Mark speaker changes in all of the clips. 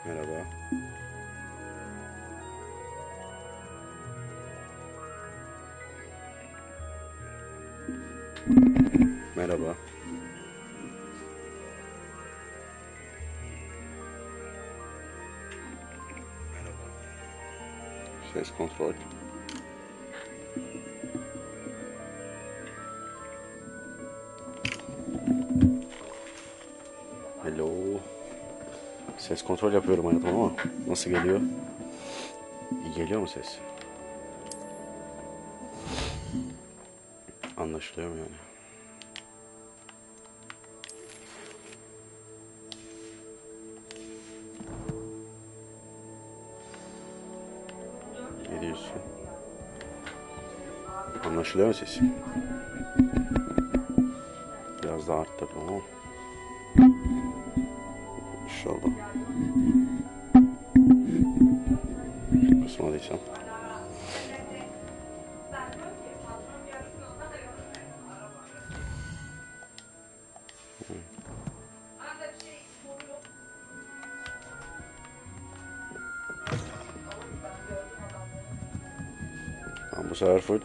Speaker 1: Merhaba. Merhaba. Merhaba. Ses kontrol. Hello. Ses kontrol yapıyorum hayatım ama nasıl geliyor? İyi geliyor mu ses? Anlaşılıyor mu yani? Geliyorsun. Anlaşılıyor mu sesim? Biraz daha arttırdım ama. İnşallah. Kısmadıysam. Ben bu sefer full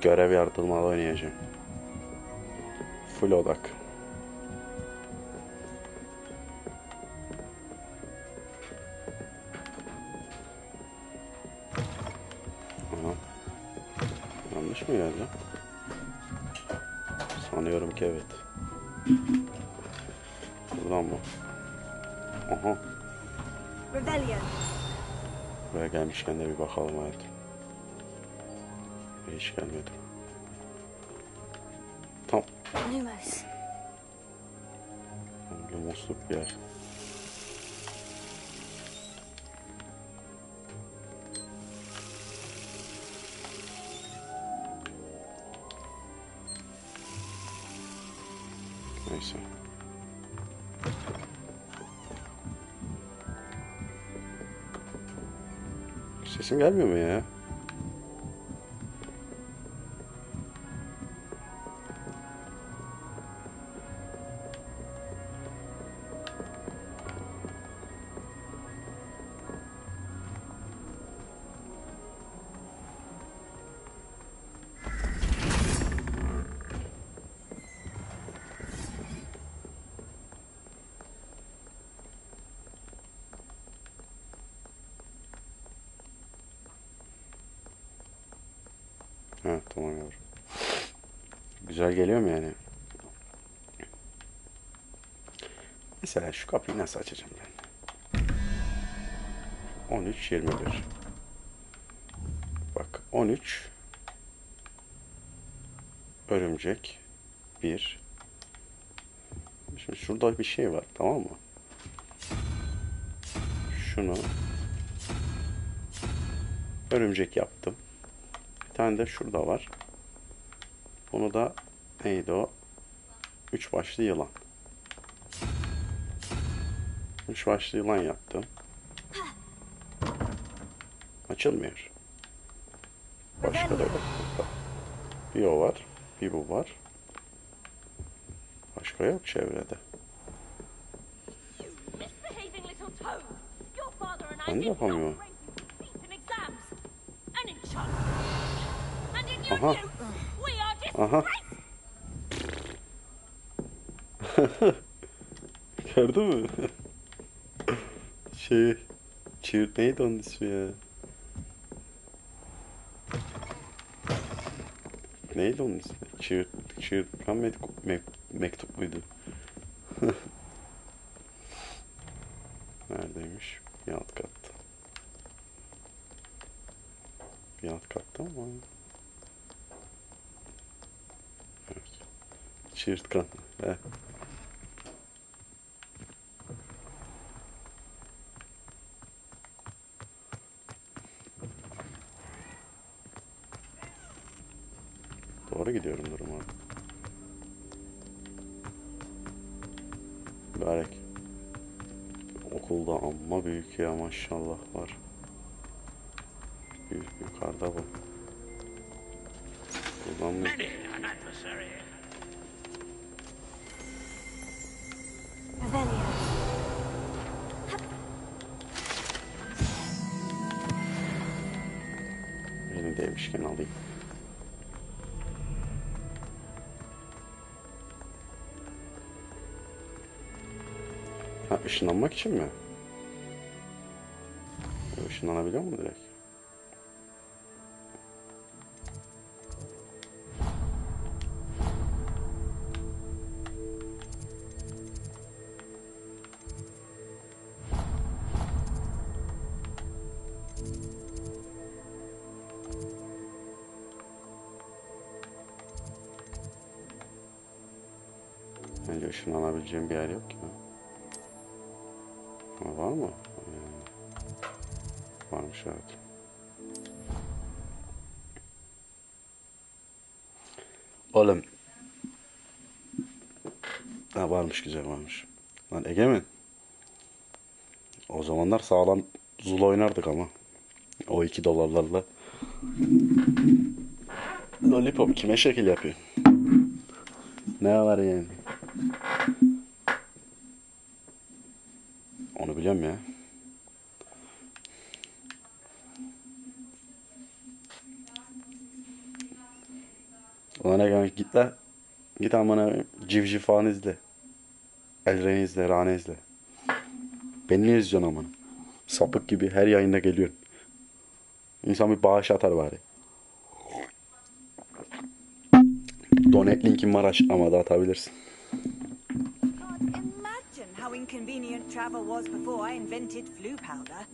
Speaker 1: görev yardılmalı oynayacağım. Full odak. Aha. Yanlış mı geldi? Sanıyorum ki evet. Buradan mı? Aha.
Speaker 2: Rebellion.
Speaker 1: Buraya gelmişken de bir bakalım hayatım. Hiç gelmedi. Tam.
Speaker 2: Lumos.
Speaker 1: Lumosluk bir yer. Neyse. Sesim gelmiyor mu ya? Ha tamam yavrum. Güzel geliyor mu yani? Mesela şu kapıyı nasıl açacağım ben? 13-21. Bak 13 örümcek 1. Şimdi şurada bir şey var, tamam mı? Şunu örümcek yaptım. Bir tane de şurada var. Bunu da neydi o? 3 başlı yılan. 3 başlı yılan yaptım. Açılmıyor. Başka da yok burada. Bir o var, bir bu var. Başka yok çevrede. Ben de yapamıyorum. Aha. Aha. Gördün mü? Neydi onun ismi ya? Neydi onun ismi? Çığırtkan mektup muydu? Neredeymiş? Bir alt katta. Bir alt katta ama. Evet. Çığırtkan. He. Doğru gidiyorumdur umarım. Mübarek. Okulda amma büyük ya, maşallah var. Yukarıda bu. Buradan mı?
Speaker 2: Revelio.
Speaker 1: Elimdeymişken alayım. Ha, ışınlanmak için mi? Işınlanabiliyor mu direkt? Bence ışınlanabileceğim bir yer yok ki. Ha, var mı? Varmış evet. Oğlum. Ha, varmış, güzel varmış. Lan Egemen. O zamanlar sağlam zul oynardık ama. O $2'larla. Lollipop kime şekil yapıyor? Ne var yani? Onu biliyorum ya. Ulan Egemen git la. Git amına civciv falan izle. Elren'i izle, Rane izle. Beni niye izliyorsun amına? Sapık gibi her yayında geliyorsun. İnsan bir bağış atar bari. Donate linkim var açıklamada, atabilirsin.
Speaker 3: Can't imagine how inconvenient travel was before I invented flu powder.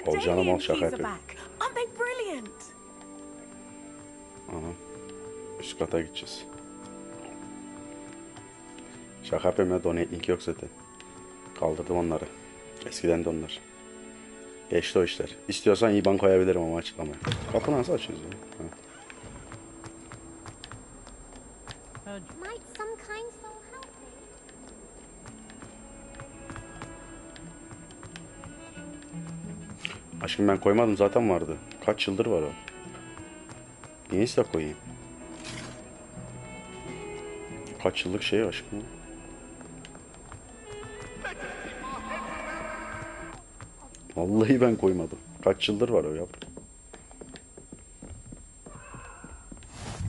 Speaker 3: The
Speaker 1: Olacağını mal
Speaker 3: Daedalian
Speaker 1: şaka
Speaker 3: keys are
Speaker 1: yapıyor.
Speaker 3: back. Aren't they brilliant?
Speaker 1: Anam. Üst kata gideceğiz. Şaka yapıyorum ya, donate link yok zaten. Kaldırdım onları. Eskiden de onlar. Geçti o işler. İstiyorsan IBAN koyabilirim ama açıklamaya. Kapı nasıl açıyoruz ya? Ha.
Speaker 4: Might some kind soul help me?
Speaker 1: Aşkım ben koymadım, zaten vardı. Kaç yıldır var o. Niyeyse de koyayım. Kaç yıllık şey aşkım. Vallahi ben koymadım. Kaç yıldır var o ya.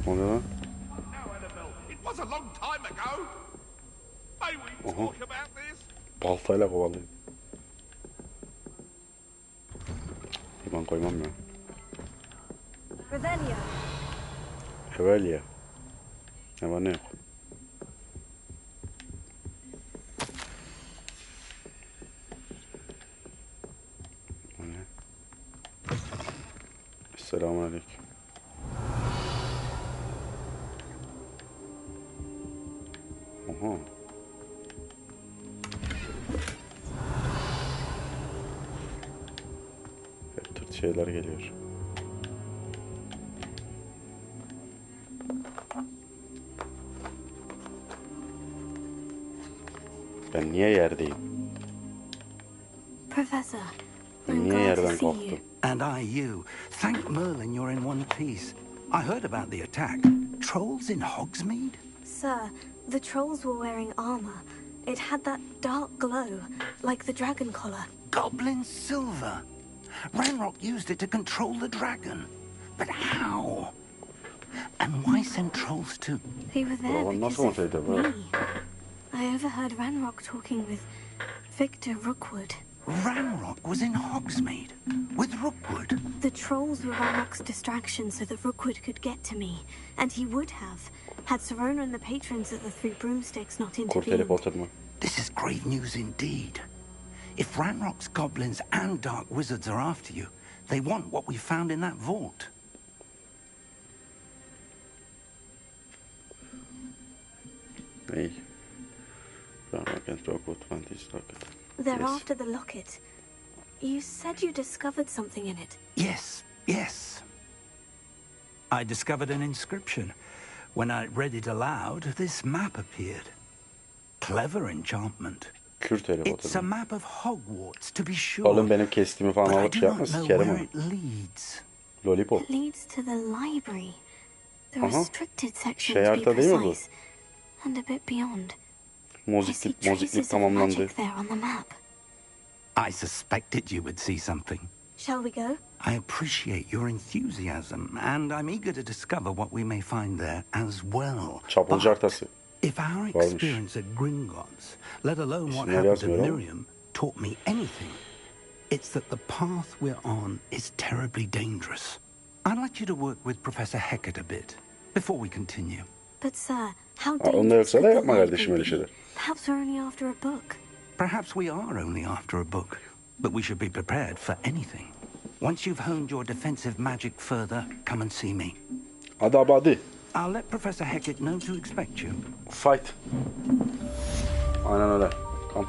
Speaker 1: O ne lan?
Speaker 5: It was a long time ago. May we talk about this?
Speaker 1: Baltayla kovalıyor. Ben koymam ya.
Speaker 2: Revelio.
Speaker 1: Evvel ya. Ne var ne yok. O ne? Selamünaleyküm. Oha. Hep Türk şeyler geliyor. Ben niye yerdeyim?
Speaker 2: Professor,
Speaker 1: Ben
Speaker 2: I'm
Speaker 1: niye
Speaker 2: glad to
Speaker 1: yerden
Speaker 2: see you.
Speaker 1: kalktım?
Speaker 6: And you. Thank Merlin you're in one piece. I heard about the attack. Trolls in Hogsmeade?
Speaker 2: Sir, the trolls were wearing armor. It had that dark glow, like the dragon collar.
Speaker 6: Goblin silver. Ranrock used it to control the dragon. But how? And why send trolls to...
Speaker 2: We were there
Speaker 1: Bravo,
Speaker 2: because
Speaker 1: nasıl
Speaker 2: of
Speaker 1: olsaydı bu?
Speaker 2: me. I overheard Ranrock talking with Victor Rookwood.
Speaker 6: Ranrock was in Hogsmeade with Rookwood.
Speaker 2: The trolls were Ranrock's distraction so that Rookwood could get to me. And he would have, had Serona and the patrons at the Three Broomsticks not
Speaker 1: Kurt
Speaker 2: intervened.
Speaker 1: Harry Potter mı?
Speaker 6: This is grave news indeed. If Ranrock's goblins and dark wizards are after you, they want what we found in that vault.
Speaker 1: Ney? Ranrock and Rockwood went his rocket.
Speaker 2: They're
Speaker 1: Yes.
Speaker 2: after the locket. You said you discovered something in it.
Speaker 6: Yes. I discovered an inscription. When I read it aloud, this map appeared. Clever enchantment.
Speaker 1: Kurt Harry
Speaker 6: It's
Speaker 1: Potter
Speaker 6: a
Speaker 1: mı?
Speaker 6: map of Hogwarts, to be sure.
Speaker 1: Oğlum benim kestiğimi falan
Speaker 6: But I
Speaker 1: alıp
Speaker 6: do
Speaker 1: şey
Speaker 6: not
Speaker 1: yapma
Speaker 6: know
Speaker 1: sikerim
Speaker 6: where
Speaker 1: onu.
Speaker 6: it leads.
Speaker 1: Lollipop.
Speaker 2: It leads to the library. The
Speaker 1: Aha.
Speaker 2: restricted section,
Speaker 1: Şey
Speaker 2: to be
Speaker 1: harita değil mi bu?
Speaker 2: precise. And a bit beyond. I see
Speaker 1: Moziklik
Speaker 2: traces of
Speaker 1: tamamlandı.
Speaker 2: magic there on the map.
Speaker 6: I suspected you would see something.
Speaker 2: Shall we go?
Speaker 6: I appreciate your enthusiasm, and I'm eager to discover what we may find there as well.
Speaker 1: Çapulcu haritası.
Speaker 6: If our
Speaker 1: Varmış.
Speaker 6: experience at Gringotts, let alone what
Speaker 1: İsimleri
Speaker 6: happened to
Speaker 1: yazmıyor ama.
Speaker 6: Miriam, taught me anything, it's that the path we're on is terribly dangerous. I'd like you to work with Professor Hecat a bit before we continue.
Speaker 2: But sir, how
Speaker 1: Aa,
Speaker 2: dangerous
Speaker 1: onda yoksa da
Speaker 2: could the
Speaker 1: yapma kardeşim
Speaker 2: library
Speaker 1: öyle şeyler.
Speaker 2: be? Perhaps we're only after a book.
Speaker 6: Perhaps we are only after a book, but we should be prepared for anything. Once you've honed your defensive magic further, come and see me.
Speaker 1: Hadi abi hadi.
Speaker 6: I'll let Professor Hecat know to expect you.
Speaker 1: Fight. Aynen öyle. Tamam.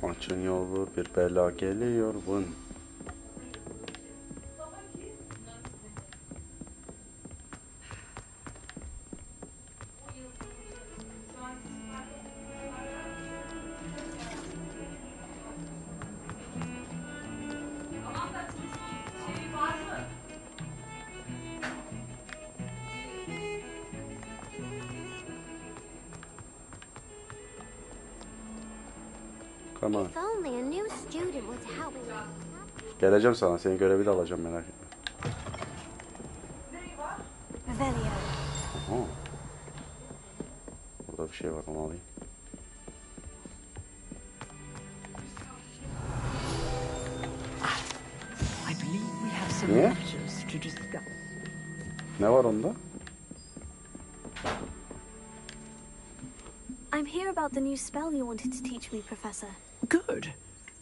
Speaker 1: Açın yolu bir bela geliyor bun. Come on.
Speaker 4: If only a new student would help me.
Speaker 1: Geleceğim sana. Senin görevi de alacağım merak etme.
Speaker 2: Revelio.
Speaker 1: Aha. Burada bir şey var onu alayım.
Speaker 7: I believe we have some
Speaker 1: Ne?
Speaker 7: matters to discuss.
Speaker 1: Ne var onda?
Speaker 2: I'm here about the new spell you wanted to teach me, Professor.
Speaker 7: Good.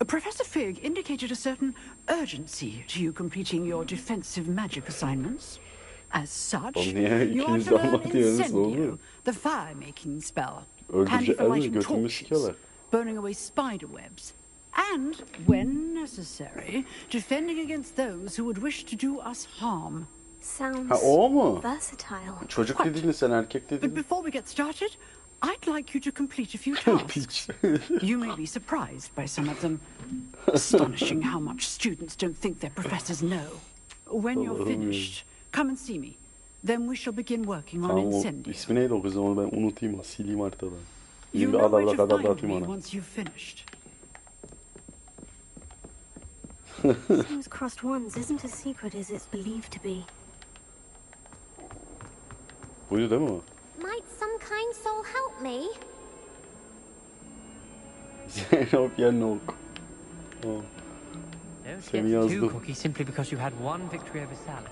Speaker 7: Professor Fig indicated a certain urgency to you completing your defensive magic assignments. As such,
Speaker 1: Oğlum niye
Speaker 7: you are
Speaker 1: ikiniz
Speaker 7: to
Speaker 1: de
Speaker 7: learn
Speaker 1: anlatıyorsunuz,
Speaker 7: Incendio,
Speaker 1: oğlum?
Speaker 7: the fire-making spell.
Speaker 1: Öldürecek-
Speaker 7: Handy for
Speaker 1: öldürecek,
Speaker 7: lighting
Speaker 1: götümü
Speaker 7: torches,
Speaker 1: sikiyorlar.
Speaker 7: burning away spider webs, and, when necessary, defending against those who would wish to do us harm.
Speaker 2: Sounds
Speaker 1: Ha o mu?
Speaker 2: versatile.
Speaker 1: Çocuk
Speaker 7: What?
Speaker 1: dedin sen erkek
Speaker 7: But
Speaker 1: dedin.
Speaker 7: before we get started, I'd like you to complete a few tasks.
Speaker 1: Piç.
Speaker 7: You may be surprised by some of them. Astonishing how much students don't think their professors know. When you're finished, come and see me. Then we shall begin working on
Speaker 1: Tamam o
Speaker 7: Incendio.
Speaker 1: ismi neydi o kızın onu ben unutayım sileyim haritadan.
Speaker 7: You
Speaker 1: Yeni bir
Speaker 7: know where
Speaker 1: adamla
Speaker 7: to
Speaker 1: kadar
Speaker 7: find
Speaker 1: atayım
Speaker 7: me
Speaker 1: ona.
Speaker 7: once you've finished.
Speaker 2: Seems crossed ones isn't as secret as it's believed to be.
Speaker 1: Buydu değil mi o?
Speaker 4: Might some kind soul help me?
Speaker 1: Zeynep Yenok. O.
Speaker 8: Don't
Speaker 1: Seni
Speaker 8: get too
Speaker 1: yazdım.
Speaker 8: cocky simply because you had one victory over Sally.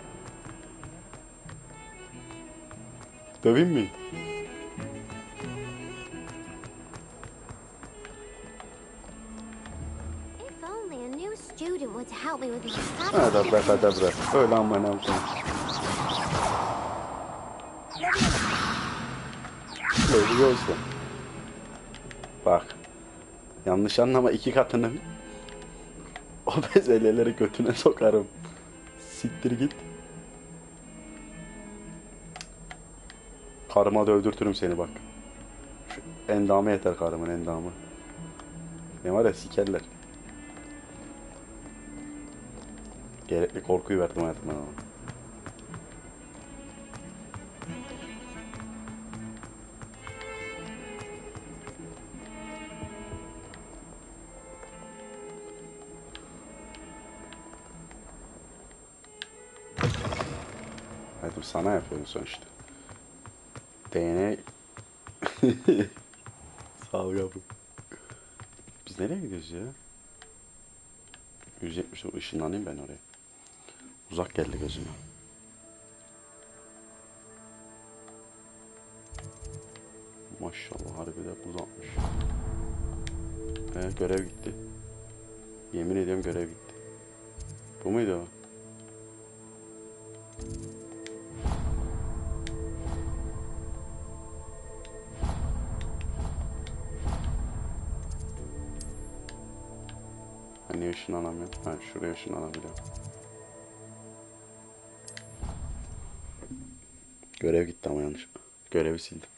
Speaker 1: Döveyim mi?
Speaker 4: If only a new student would help me with my
Speaker 1: Kadabra
Speaker 4: studies.
Speaker 1: kadabra. Öyle ammanam sana. Böyle olsun. Bak. Yanlış anlama 2 katını. O bezelyeleri götüne sokarım. Siktir git. Karıma dövdürtürüm seni bak. Şu endamı yeter karımın endamı. Ne var ya sikerler. Gerekli korkuyu verdim hayatıma ama. Hayatım sana yapıyorum sonuçta. DNA... Sağ ol yavrum. Biz nereye gidiyoruz ya? 170 ışınlanayım ben oraya. Uzak geldi gözüme. Maşallah harbiden uzakmış. Görev gitti. Yemin ediyorum görev gitti. Bu muydu o? Ben niye ışınlanamıyorum? Ha şuraya ışınlanabiliyorum. Görev gitti ama yanlış. Görevi sildim.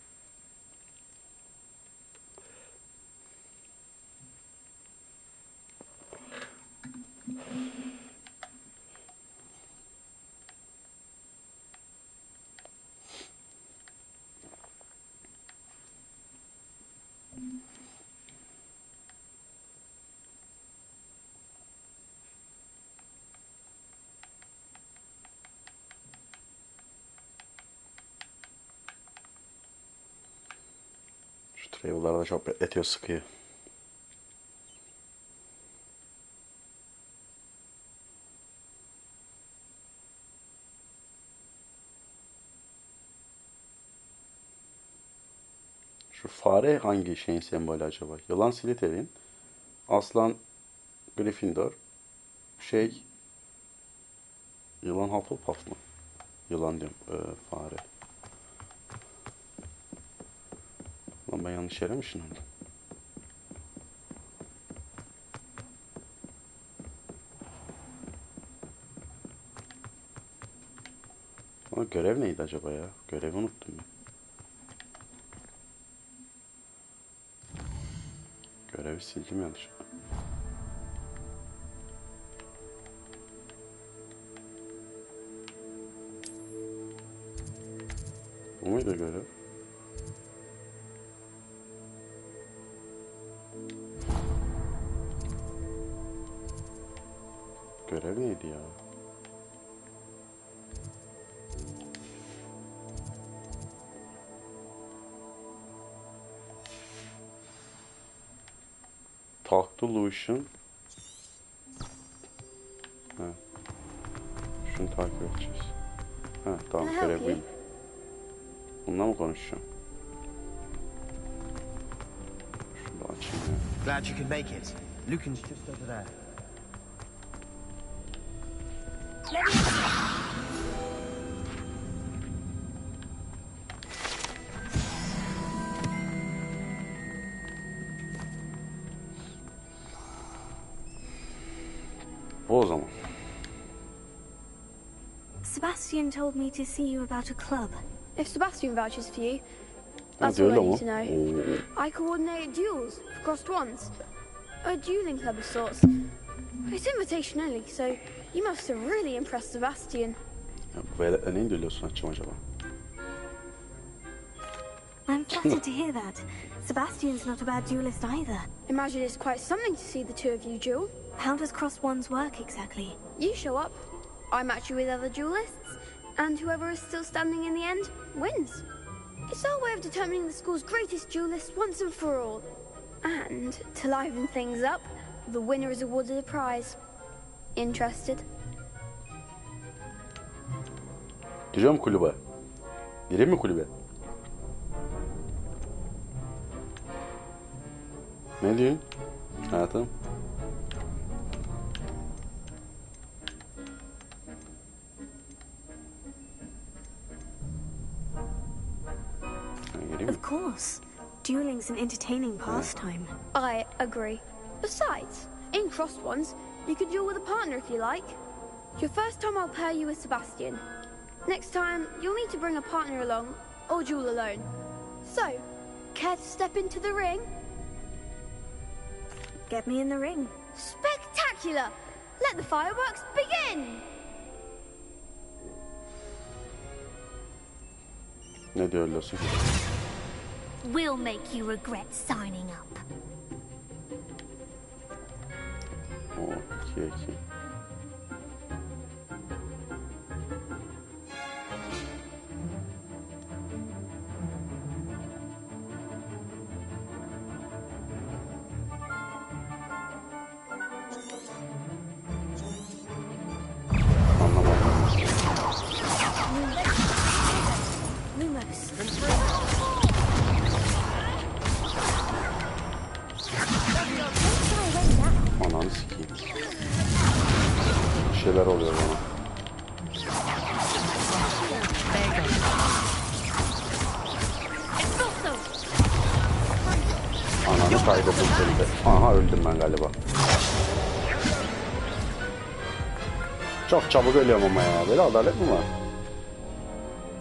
Speaker 1: Şu travel'larda çok bekletiyor, sıkıyor. Şu fare hangi şeyin sembolü acaba? Yılan Slytherin, aslan Gryffindor, yılan Hufflepuff mı? Yılan diyorum, fare. Lan ben yanlış yere mi ışınlandım? Ama görev neydi acaba ya? Görevi unuttum ben. Görevi sildim yanlış. Bu muydu görev? Görev neydi ya? Talk to Lucian. Ha. Şunu takip edeceğiz. Ha tamam görev buyum. Bununla mı konuşacağım? Şunu da açayım ya.
Speaker 9: Glad you could make it. Lucan's just over there.
Speaker 1: O zaman.
Speaker 2: Sebastian told me to see you about a club.
Speaker 10: If Sebastian vouches for you,
Speaker 1: Hadi
Speaker 10: that's all I
Speaker 1: öyle
Speaker 10: need
Speaker 1: ama.
Speaker 10: to know. I coordinate duels for crossed ones. A dueling club of sorts. It's invitation only, so you must have really impressed Sebastian.
Speaker 1: Ya, bu veletle neyin duyuluyorsun açım acaba?
Speaker 2: I'm flattered to hear that. Sebastian's not a bad duelist either.
Speaker 10: Imagine it's quite something to see the two of you duel.
Speaker 2: How does cross ones work exactly?
Speaker 10: You show up, I match you with other duelists, and whoever is still standing in the end wins. It's our way of determining the school's greatest duelist once and for all. And to liven things up, the winner is awarded a prize. Interested?
Speaker 1: Gireceğim kulübe. Gireyim mi kulübe? Ne diyorsun? Hayatım. Gireyim mi?
Speaker 2: Of course. Dueling's an entertaining pastime.
Speaker 10: I agree. Besides, in crossed ones, you could duel with a partner if you like. Your first time I'll pair you with Sebastian. Next time, you'll need to bring a partner along, or duel alone. So, care to step into the ring?
Speaker 2: Get me in the ring.
Speaker 10: Spectacular! Let the fireworks begin!
Speaker 1: Ne diyorsun?
Speaker 4: We'll make you regret signing up.
Speaker 1: Okey.
Speaker 2: Lumos.
Speaker 1: Ananı sikeyim. Bir şeyler oluyor bana. Ananı kaydettim seni de. Aha öldüm ben galiba. Çok çabuk ölüyorum ama ya. Böyle adalet mi var?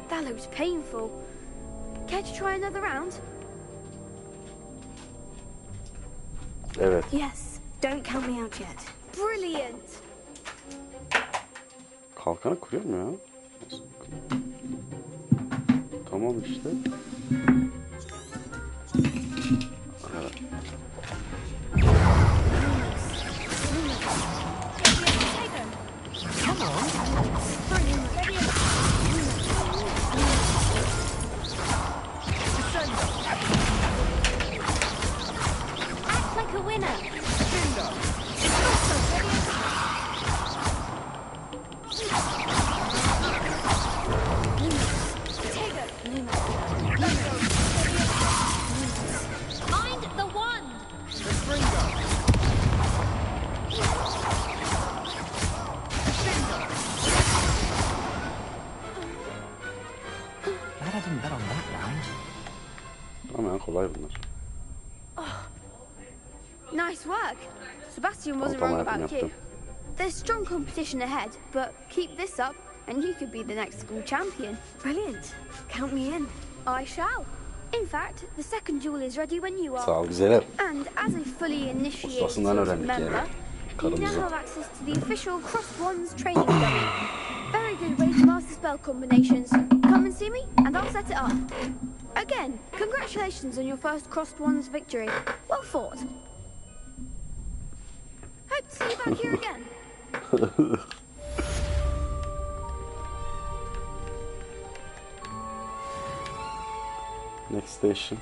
Speaker 10: That looks painful. Care to try another round?
Speaker 1: Evet.
Speaker 2: Yes, don't count me out yet.
Speaker 10: Brilliant!
Speaker 1: Kalkanı kuruyor mu ya? Tamam işte. Evet.
Speaker 4: Act like a winner. Mind the wand.
Speaker 8: Glad I didn't bet on that round.
Speaker 1: Ama kolay bunlar.
Speaker 10: Nice work. Sebastian wasn't
Speaker 1: Tamam,
Speaker 10: wrong about
Speaker 1: yaptım,
Speaker 10: you.
Speaker 1: yaptım.
Speaker 10: There's strong competition ahead, but keep this up and you could be the next school champion.
Speaker 2: Brilliant. Count me in.
Speaker 10: I shall. In fact, the second duel is ready when you are.
Speaker 1: Sağ ol güzelim.
Speaker 10: And as a fully initiated
Speaker 1: Ustasından öğrendik
Speaker 10: member,
Speaker 1: yani.
Speaker 10: you
Speaker 1: Karımızı.
Speaker 10: now have access to the official Crossed Wands training dummy. Very good way to master spell combinations. Come and see me, and I'll set it up. Again, congratulations on your first Crossed Wands victory. Well fought. Hope to see you back here again.
Speaker 1: Next station.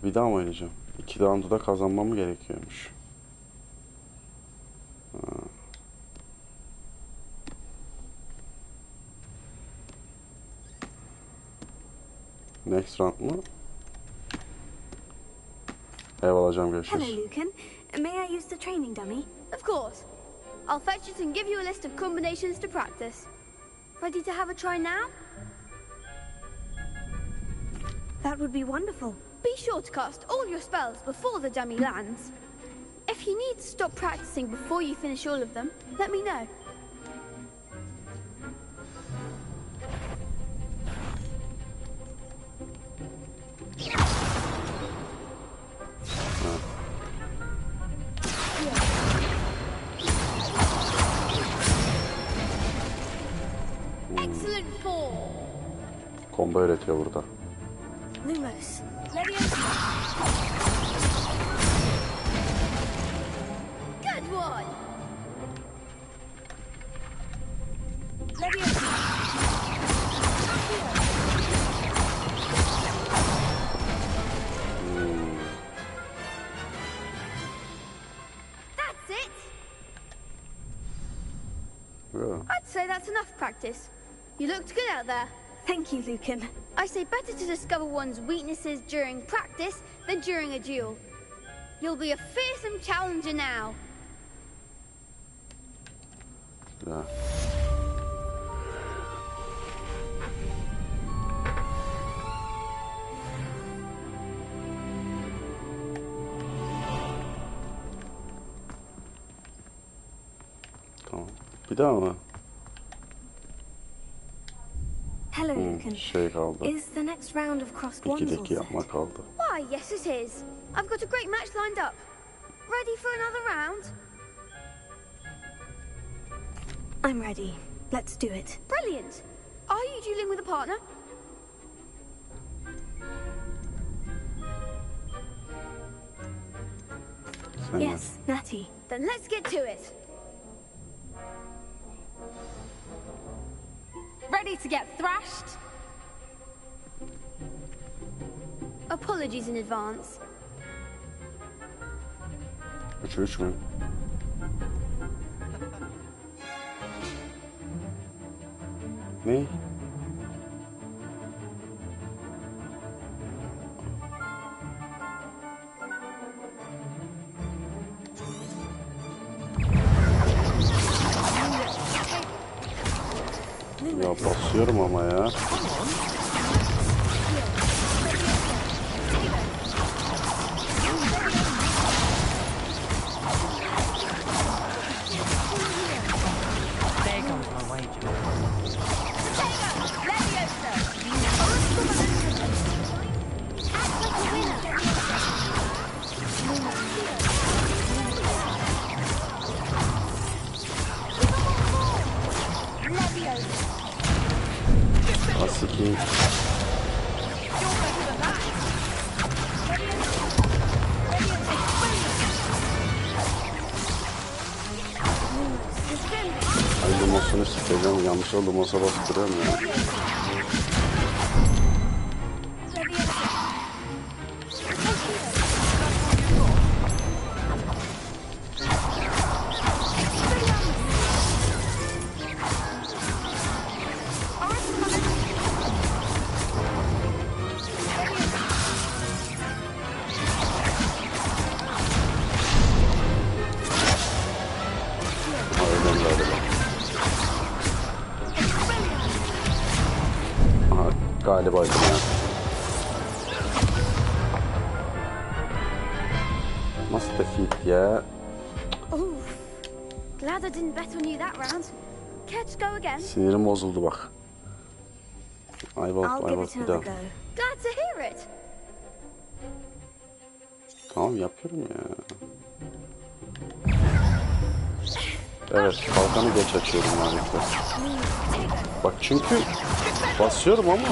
Speaker 1: Bir daha mı oynayacağım? 2 roundu da kazanmam gerekiyormuş. Ha. Next round mu? Ev alacağım,
Speaker 2: Hello,
Speaker 1: görüşürüz.
Speaker 2: Lucan. May I use the training dummy?
Speaker 10: Of course. I'll fetch it and give you a list of combinations to practice. Ready to have a try now?
Speaker 2: That would be wonderful.
Speaker 10: Be sure to cast all your spells before the dummy lands. If you need to stop practicing before you finish all of them, let me know. Excellent form.
Speaker 1: Combo öğretiyor burada.
Speaker 2: Lumos.
Speaker 10: Good one. That's it.
Speaker 1: Yeah.
Speaker 10: I'd say that's enough practice. You looked good out there.
Speaker 2: Thank you, Lucan.
Speaker 10: I say better to discover one's weaknesses during practice than during a duel. You'll be a fearsome challenger now.
Speaker 1: Yeah. Tamam. Bir daha mı?
Speaker 2: Hello, Hello, Lucan.
Speaker 1: Şey kaldı.
Speaker 2: Is the next round of crossed ones all
Speaker 1: 2'deki
Speaker 2: set?
Speaker 1: yapma kaldı.
Speaker 10: Why, yes it is. I've got a great match lined up. Ready for another round?
Speaker 2: I'm ready. Let's do it.
Speaker 10: Brilliant. Are you dueling with a partner?
Speaker 1: Sen
Speaker 2: Yes, Natty.
Speaker 10: Then let's get to it.
Speaker 4: Ready to get thrashed?
Speaker 10: Apologies in advance.
Speaker 1: 3-3 mü? Ne? Ya basıyorum ama ya.
Speaker 8: There goes my wager.
Speaker 1: Asikiyim. Ay limosunu sikeceğim. Yanlış oldu. Limosa basıp duruyorum ya. Öyle galiba. Aha, galiba ya. Nasıl defeat ya?
Speaker 10: Oof. Glad I didn't bet on you that round. Care to go again?
Speaker 1: Sinirim bozuldu bak.
Speaker 2: I'll give it
Speaker 1: bir
Speaker 2: another
Speaker 1: daha.
Speaker 2: go.
Speaker 10: Glad to hear it.
Speaker 1: Tamam yapıyorum ya. Evet, kalkanı geç açıyorum maalesef. Bak çünkü basıyorum ama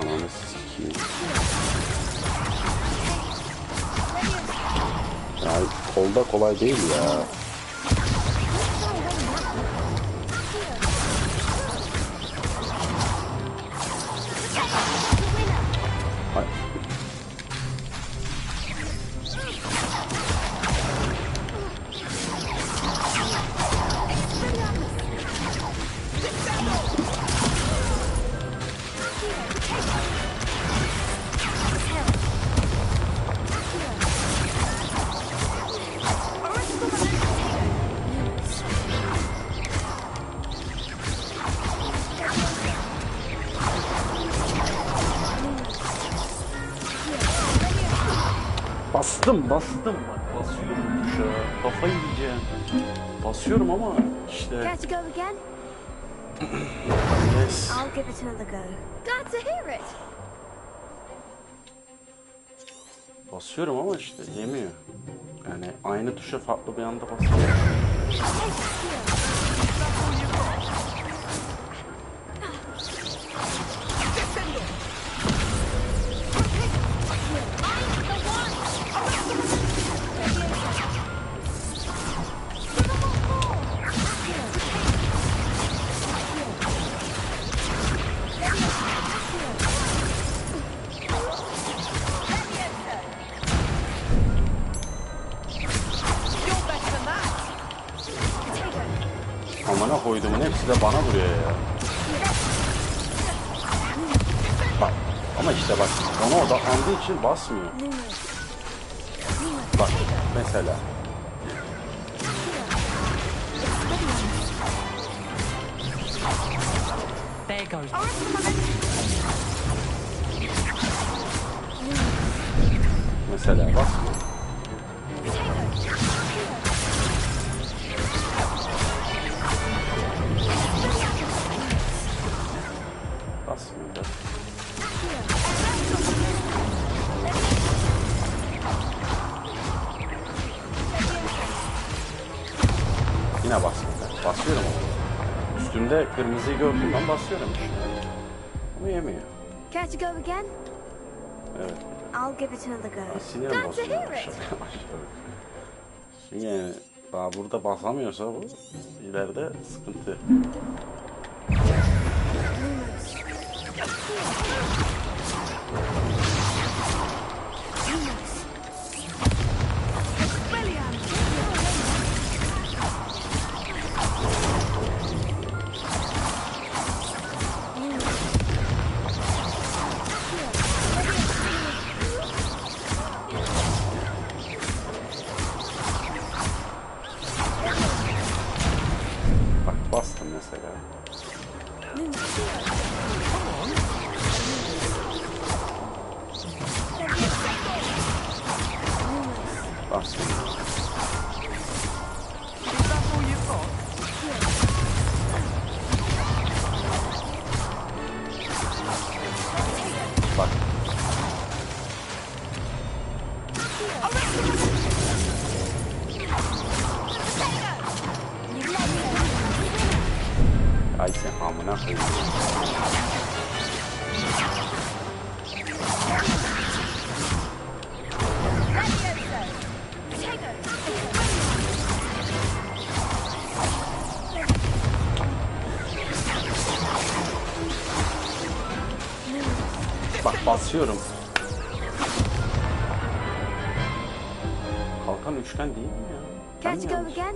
Speaker 1: ananı sikeyim. Ya kolda kolay değil ya. Ay. Bastım bak basıyorum tuşa. Kafayı yiyeceğim. Basıyorum ama işte.
Speaker 10: Care to go again?
Speaker 1: Yes.
Speaker 2: I'll give it another go.
Speaker 10: Glad to hear it.
Speaker 1: Basıyorum ama işte yemiyor. Yani aynı tuşa farklı bir anda basıyorum. Amına koyduğumun hepsi de bana vuruyor ya. Bak. Ama işte bak ona odaklandığı için basmıyor. Bak mesela.
Speaker 8: There goes.
Speaker 1: Mesela basmıyor. Basmıyor da. Yine basmıyor. Basıyorum ama. Üstünde kırmızıyı gördüğümden basıyorum. Ama yemiyor.
Speaker 10: Care to go again?
Speaker 1: Evet.
Speaker 2: I'll give it another go.
Speaker 1: Sinirim
Speaker 10: Glad to
Speaker 1: bozuyor.
Speaker 10: hear it.
Speaker 1: Şimdi yani daha burada basamıyorsa bu ileride sıkıntı. Bak bastım mesela. Bastım. Bak. Ay sen amına koyayım. Bak basıyorum. Kalkan üçgen değil mi ya?
Speaker 10: Care
Speaker 1: Ben
Speaker 10: to
Speaker 1: mi
Speaker 10: go
Speaker 1: yanlış?
Speaker 10: again?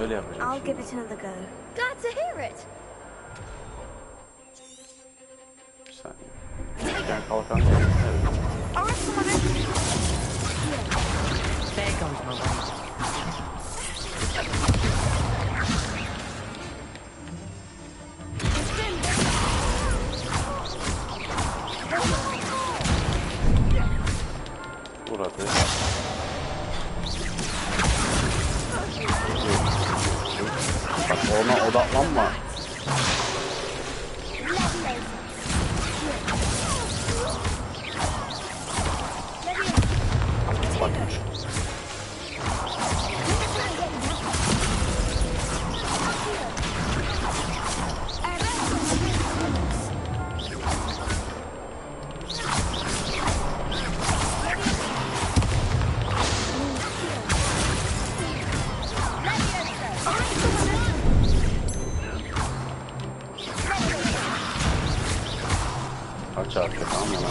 Speaker 1: Öyle yapacağım
Speaker 2: I'll
Speaker 1: şimdi.
Speaker 2: give it another go.
Speaker 10: Glad to hear it.
Speaker 1: Bir saniye. Üçgen kalkan değil. Evet.
Speaker 8: There goes my wager.
Speaker 1: Burada. Bak ona odaklanma. Bak üç. Kaç arkadan yana.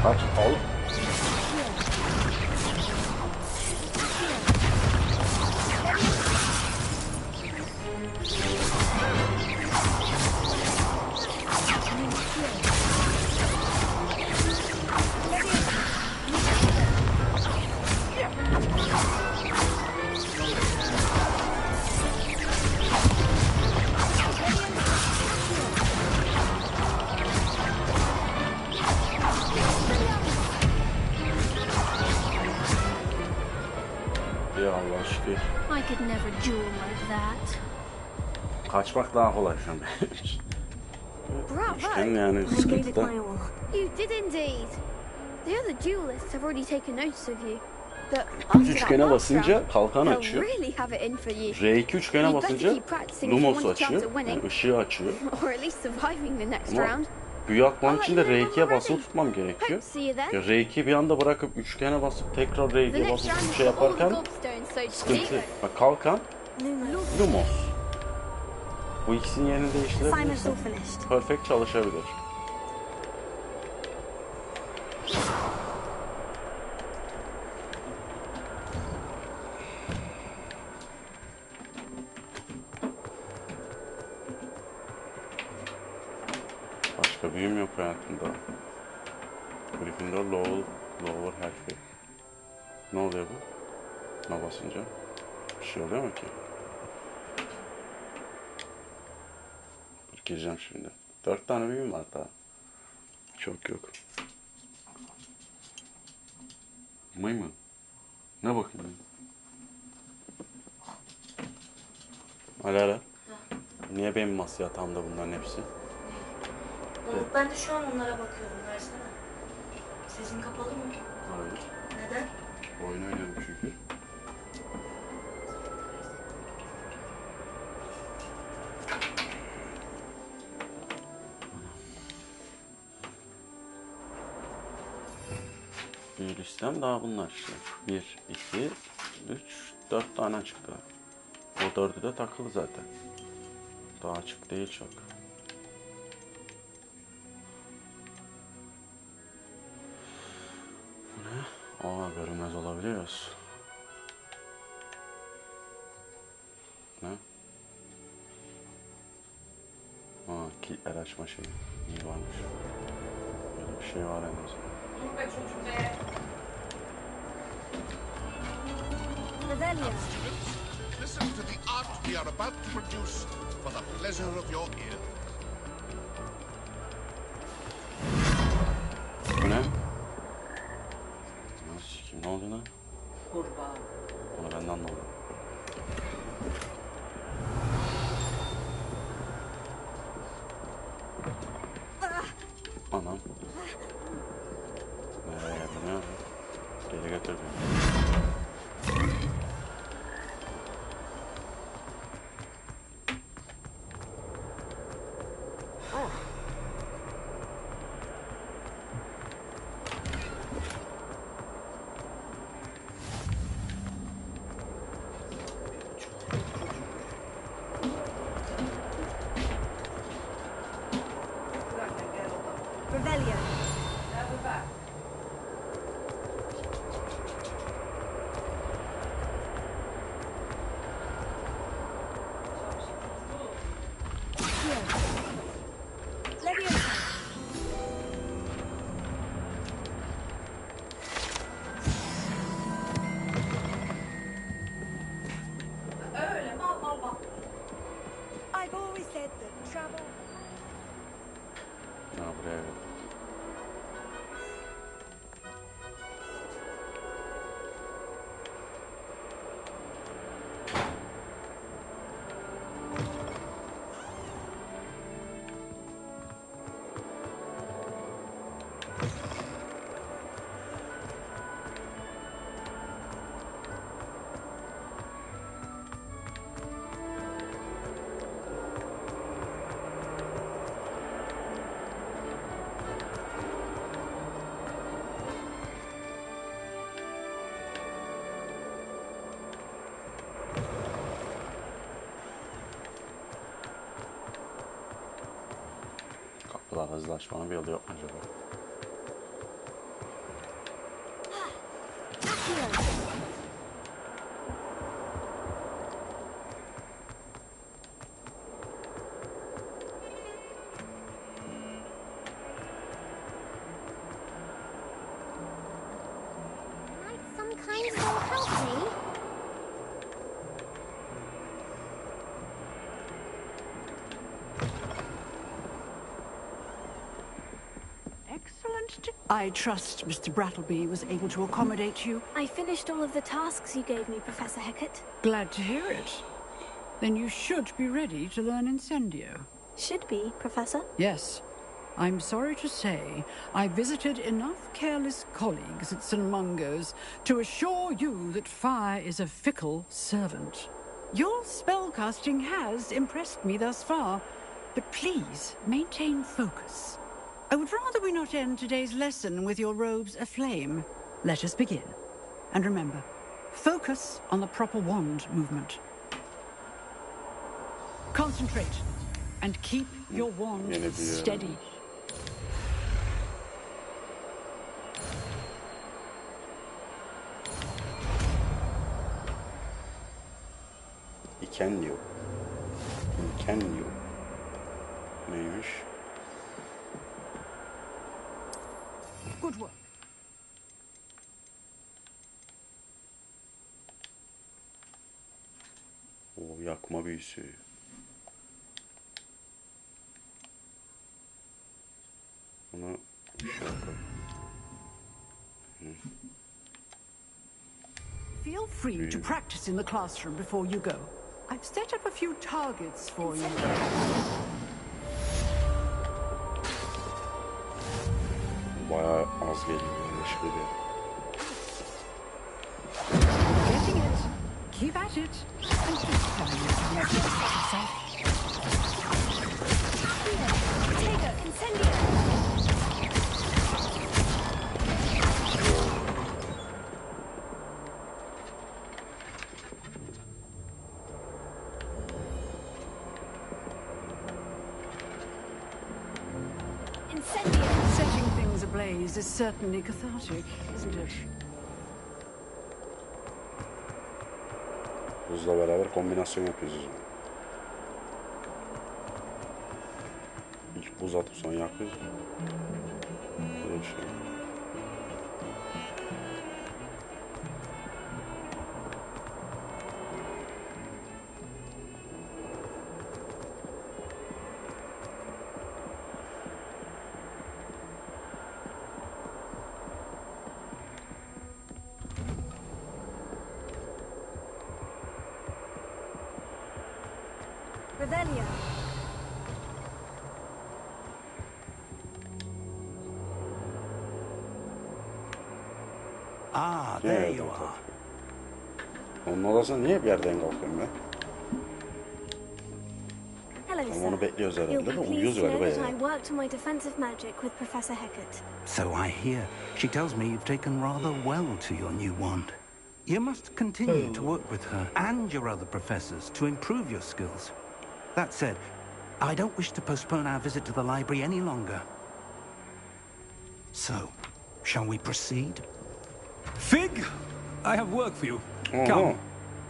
Speaker 1: Kaç al. Ya Allah şükür.
Speaker 4: I could never duel like that.
Speaker 1: Kaçmak daha kolay şu an benim için. Üçgen yani
Speaker 2: I gave it
Speaker 1: sıkıntıda.
Speaker 2: my all.
Speaker 10: You did indeed. The other duelists have already taken notice of you. But
Speaker 1: Düz
Speaker 10: after that
Speaker 1: üçgene
Speaker 10: last
Speaker 1: basınca
Speaker 10: round,
Speaker 1: kalkan
Speaker 10: they'll
Speaker 1: açıyor.
Speaker 10: really have it in for you.
Speaker 1: R2 üçgene
Speaker 10: You'd better
Speaker 1: basınca
Speaker 10: keep practicing if you
Speaker 1: Lumos
Speaker 10: want a chance
Speaker 1: açıyor.
Speaker 10: at winning.
Speaker 1: Yani ışığı açıyor.
Speaker 10: Or at least surviving the next
Speaker 1: Ama
Speaker 10: round.
Speaker 1: büyü atmam için de
Speaker 10: I'll let you know
Speaker 1: R2'ye
Speaker 10: when we're
Speaker 1: basılı
Speaker 10: ready.
Speaker 1: tutmam gerekiyor.
Speaker 10: Hope to see you then.
Speaker 1: Ya R2'yi bir anda bırakıp üçgene basıp tekrar
Speaker 10: The
Speaker 1: R2'ye
Speaker 10: next
Speaker 1: basıp
Speaker 10: round
Speaker 1: bir
Speaker 10: is
Speaker 1: şey
Speaker 10: for all the
Speaker 1: yaparken
Speaker 10: gobstones, so to
Speaker 1: sıkıntı.
Speaker 10: speak.
Speaker 1: Bak kalkan,
Speaker 2: Lumos.
Speaker 1: Lumos. Bu ikisinin yerini
Speaker 2: Assignment's
Speaker 1: değiştirebilirsem
Speaker 2: all finished.
Speaker 1: perfect çalışabilir. Başka büyüm yok hayatımda. Gryffindor lower harfi. Ne oluyor bu? Buna basınca bir şey oluyor mu ki? Dur gireceğim şimdi. 4 tane büyüm var daha. Çok yok. Maymun. Ne bakayım? Alara. Niye benim masa yatağımda bunların hepsi?
Speaker 11: Ben de şu an onlara bakıyorum. Versene. Sesin kapalı mı?
Speaker 1: Hayır.
Speaker 11: Neden?
Speaker 1: Oyun oynuyorum çünkü. Bir listem daha bunlar işte. 1, 2, 3, 4 tane çıktı. O 4'ü de takılı zaten. Daha açık değil çok. Bu ne? Aa, görünmez olabiliyoruz. Ne? Aa, kilitler açma şeyi. İyi varmış. Böyle bir şey var en azından.
Speaker 3: Revelio.
Speaker 5: Listen to the art we are about to produce for the pleasure of your ear.
Speaker 1: Bu ne? Nasıl kim? Ne oldu lan?
Speaker 8: Kurbağa.
Speaker 1: Onu ben de anlamadım. Anam. Nereye geldin ya? Geri götür beni.
Speaker 3: Revelio. Leviosa. I've always said that travel.
Speaker 1: Ha, buraya geldim. Kapılar hızlaşmanın bir yolu yok mu acaba?
Speaker 4: Might some kind soul help me?
Speaker 7: Excellent. I trust Mr. Brattleby was able to accommodate you.
Speaker 2: I finished all of the tasks you gave me, Professor Hecat.
Speaker 7: Glad to hear it. Then you should be ready to learn Incendio.
Speaker 2: Should be, Professor.
Speaker 7: Yes. I'm sorry to say I visited enough careless colleagues at St. Mungo's to assure you that fire is a fickle servant. Your spellcasting has impressed me thus far, but please maintain focus. I would rather we not end today's lesson with your robes aflame. Let us begin. And remember, focus on the proper wand movement. Concentrate and keep your wand steady.
Speaker 1: İken diyor. Neymiş?
Speaker 7: Good work.
Speaker 1: O yakma büyüsü. Bunu şöyle koy.
Speaker 7: Feel free to practice in the classroom before you go. I've set up a few targets for you.
Speaker 1: Bayağı az geliyor. Yanlış geliyor.
Speaker 7: Getting it. Keep at it. And just tell me to make yourself.
Speaker 10: Potato, incendio!
Speaker 7: Setting things ablaze is certainly cathartic, isn't it?
Speaker 1: Buzla beraber kombinasyon yapıyoruz o zaman. İlk buz atıp sonra yakıyoruz. Böyle bir şey.
Speaker 10: Revelio.
Speaker 6: Ah, there you are.
Speaker 1: Onun odasına niye bir yerden kalkıyorum ben?
Speaker 2: Hello,
Speaker 1: Ama onu
Speaker 2: sir.
Speaker 1: bekliyoruz
Speaker 2: You'll
Speaker 1: herhalde
Speaker 2: be
Speaker 1: de
Speaker 2: pleased
Speaker 1: uyuyoruz
Speaker 2: to know
Speaker 1: galiba
Speaker 2: that I
Speaker 1: ya.
Speaker 2: worked on my defensive magic with Professor Hecat.
Speaker 6: So I hear. She tells me you've taken rather well to your new wand. You must continue to work with her and your other professors to improve your skills. That said, I don't wish to postpone our visit to the library any longer. So, shall we proceed?
Speaker 12: Fig, I have work for you. Come.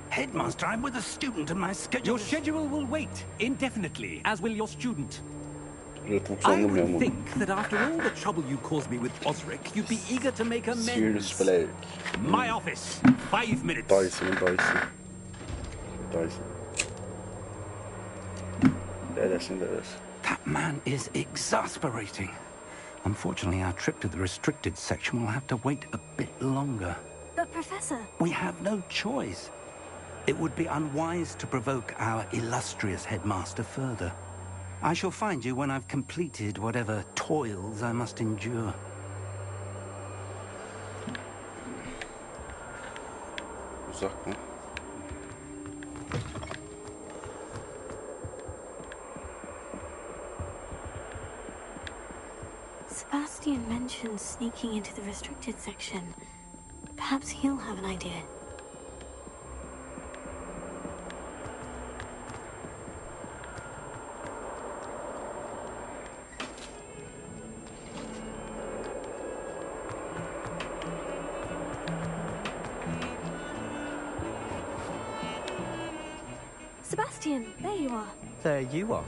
Speaker 6: Headmaster, I'm with a student and my schedule
Speaker 12: Your schedule will wait indefinitely, as will your student. I
Speaker 1: Sandım
Speaker 12: would
Speaker 1: ben bunu.
Speaker 12: think that after all the trouble you caused me with Osric, you'd be eager to make
Speaker 1: Sirius
Speaker 12: amends.
Speaker 1: Black.
Speaker 12: My office, 5 minutes.
Speaker 1: Dayısının dayısı. Dayısı. Dedesin dedesi.
Speaker 6: That man is exasperating. Unfortunately, our trip to the restricted section will have to wait a bit longer.
Speaker 2: But, Professor...
Speaker 6: We have no choice. It would be unwise to provoke our illustrious headmaster further. I shall find you when I've completed whatever toils I must endure.
Speaker 1: Uzak mı?
Speaker 2: Sebastian mentioned sneaking into the restricted section. Perhaps he'll have an idea. Sebastian, there you are.
Speaker 9: There you are.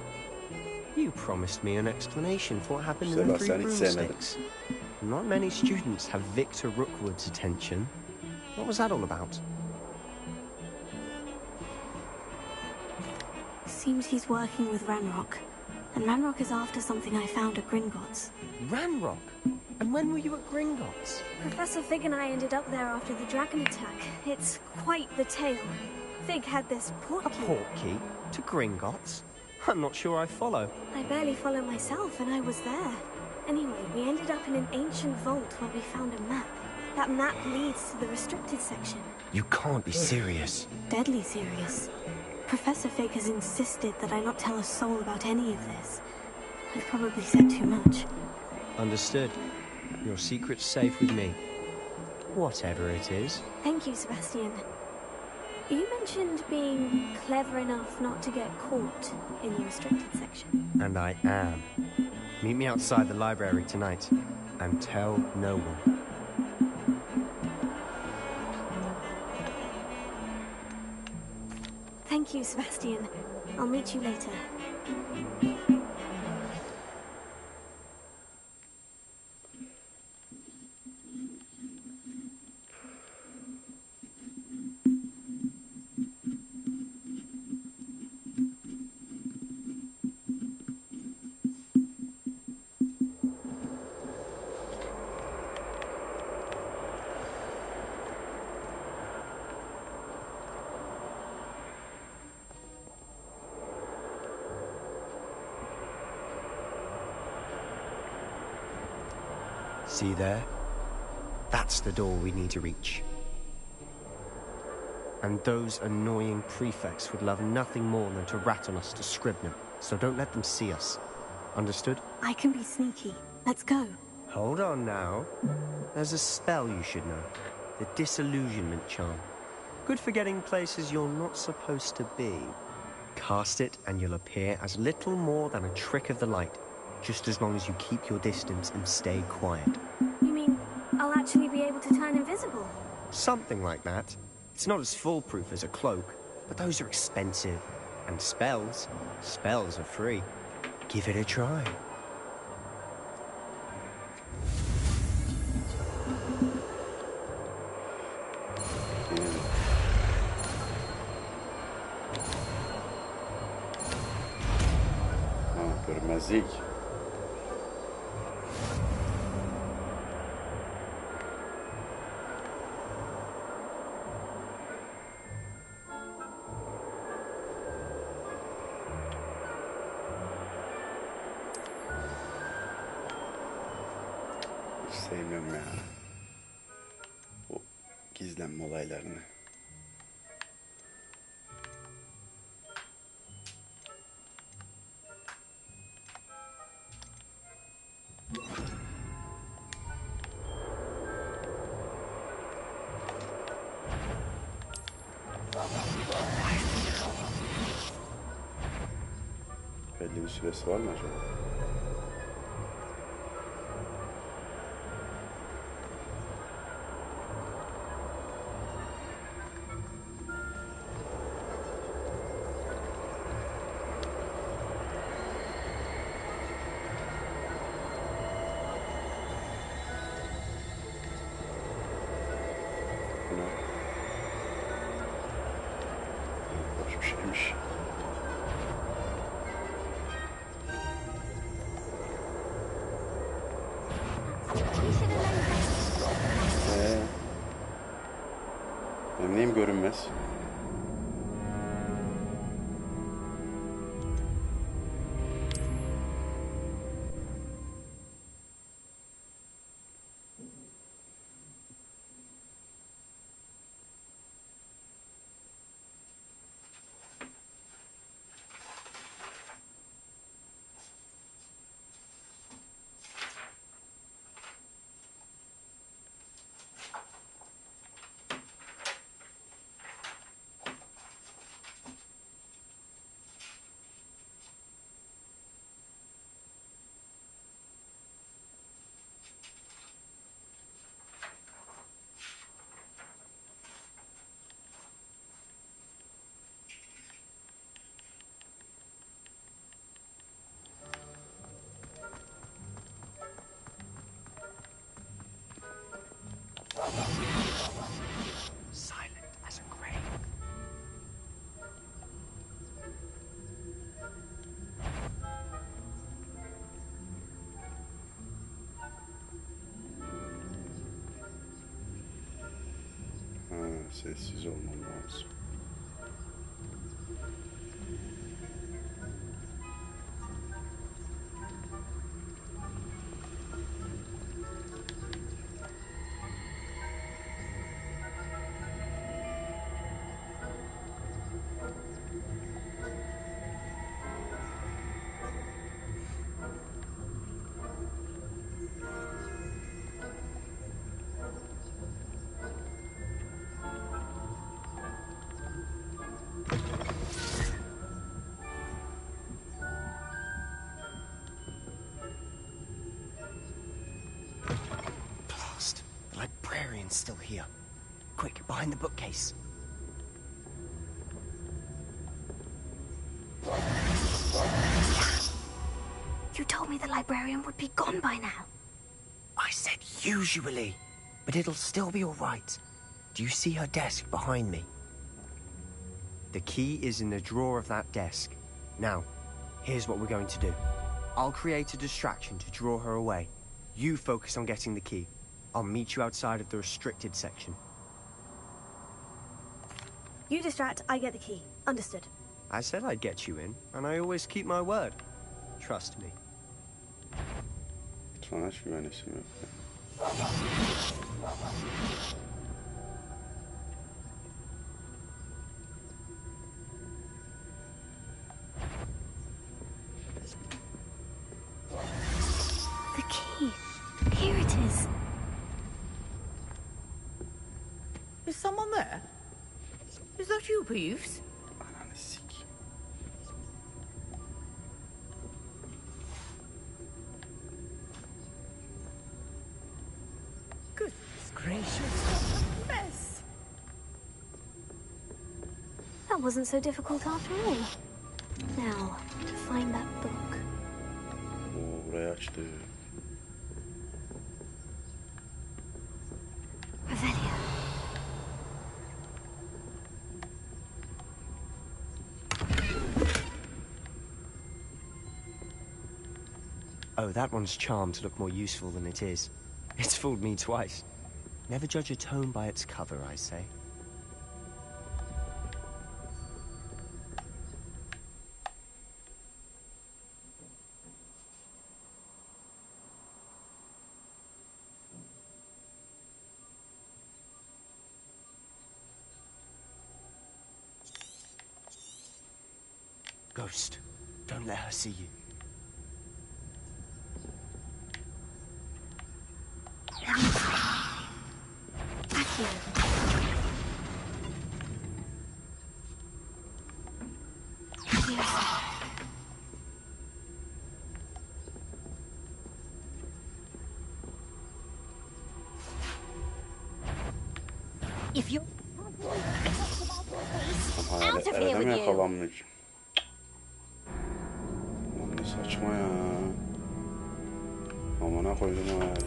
Speaker 9: You promised me an explanation for what happened in the Three
Speaker 1: Sebastian hiç sevmedim.
Speaker 9: Broomsticks. Not many students have Victor Rookwood's attention. What was that all about?
Speaker 2: Seems he's working with Ranrock. And Ranrock is after something I found at Gringotts.
Speaker 9: Ranrock? And when were you at Gringotts?
Speaker 2: Professor Fig and I ended up there after the dragon attack. It's quite the tale. Fig had this portkey.
Speaker 9: A portkey? To Gringotts? I'm not sure I follow.
Speaker 2: I barely follow myself, and I was there. Anyway, we ended up in an ancient vault where we found a map. That map leads to the restricted section.
Speaker 9: You can't be serious.
Speaker 2: Deadly serious. Professor Fig has insisted that I not tell a soul about any of this. I've probably said too much.
Speaker 9: Understood. Your secret's safe with me. Whatever it is.
Speaker 2: Thank you, Sebastian. You mentioned being clever enough not to get caught in the restricted section.
Speaker 9: And I am. Meet me outside the library tonight. And tell no one.
Speaker 2: Thank you, Sebastian. I'll meet you later.
Speaker 9: See there? That's the door we need to reach. And those annoying prefects would love nothing more than to rat on us to Scribner, so don't let them see us. Understood?
Speaker 2: I can be sneaky. Let's go.
Speaker 9: Hold on now. There's a spell you should know. The Disillusionment Charm. Good for getting places you're not supposed to be. Cast it and you'll appear as little more than a trick of the light, just as long as you keep your distance and stay quiet.
Speaker 2: You mean I'll actually be able to turn invisible?
Speaker 9: Something like that. It's not as foolproof as a cloak, but those are expensive. And spells are free. Give it a try.
Speaker 1: Görünmezlik. Hiç sevmiyorum ya. Bu gizlenme olaylarını. Belli bir süresi var mı acaba? Bu ne? Boş bir şeymiş. Benim neyim görünmez? Sessiz olmam lazım.
Speaker 9: Still here. Quick, behind the bookcase.
Speaker 2: You told me the librarian would be gone by now.
Speaker 9: I said usually, but it'll still be all right. Do you see her desk behind me? The key is in the drawer of that desk. Now, here's what we're going to do. I'll create a distraction to draw her away. You focus on getting the key. I'll meet you outside of the restricted section.
Speaker 2: You distract, I get the key. Understood.
Speaker 9: I said I'd get you in, and I always keep my word. Trust me.
Speaker 1: Sana hiç güvenesim yok.
Speaker 2: The key. Here it is.
Speaker 3: Is someone there? Is that you, Peeves?
Speaker 1: Ananı sikeyim.
Speaker 3: Goodness gracious. Mess.
Speaker 2: That wasn't so difficult after all. Now, to find that book.
Speaker 1: Oo, burayı açtı.
Speaker 2: Revelio.
Speaker 9: Oh, that one's charmed to look more useful than it is. It's fooled me twice. Never judge a tome by its cover, I say. Ghost, don't let her see you.
Speaker 4: If you
Speaker 1: Hayalet evde mi yakalanmış? Lan ne saçma ya. Amına koydum hayalet.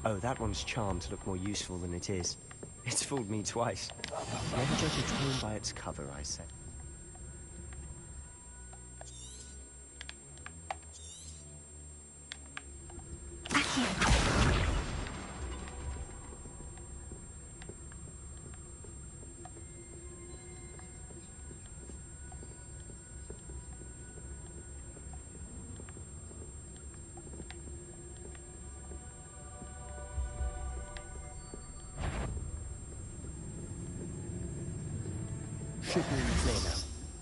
Speaker 9: Oh, that one's charmed to look more useful than it is. It's fooled me twice. Never judge a tome by its cover, I say. Should be in the clear now.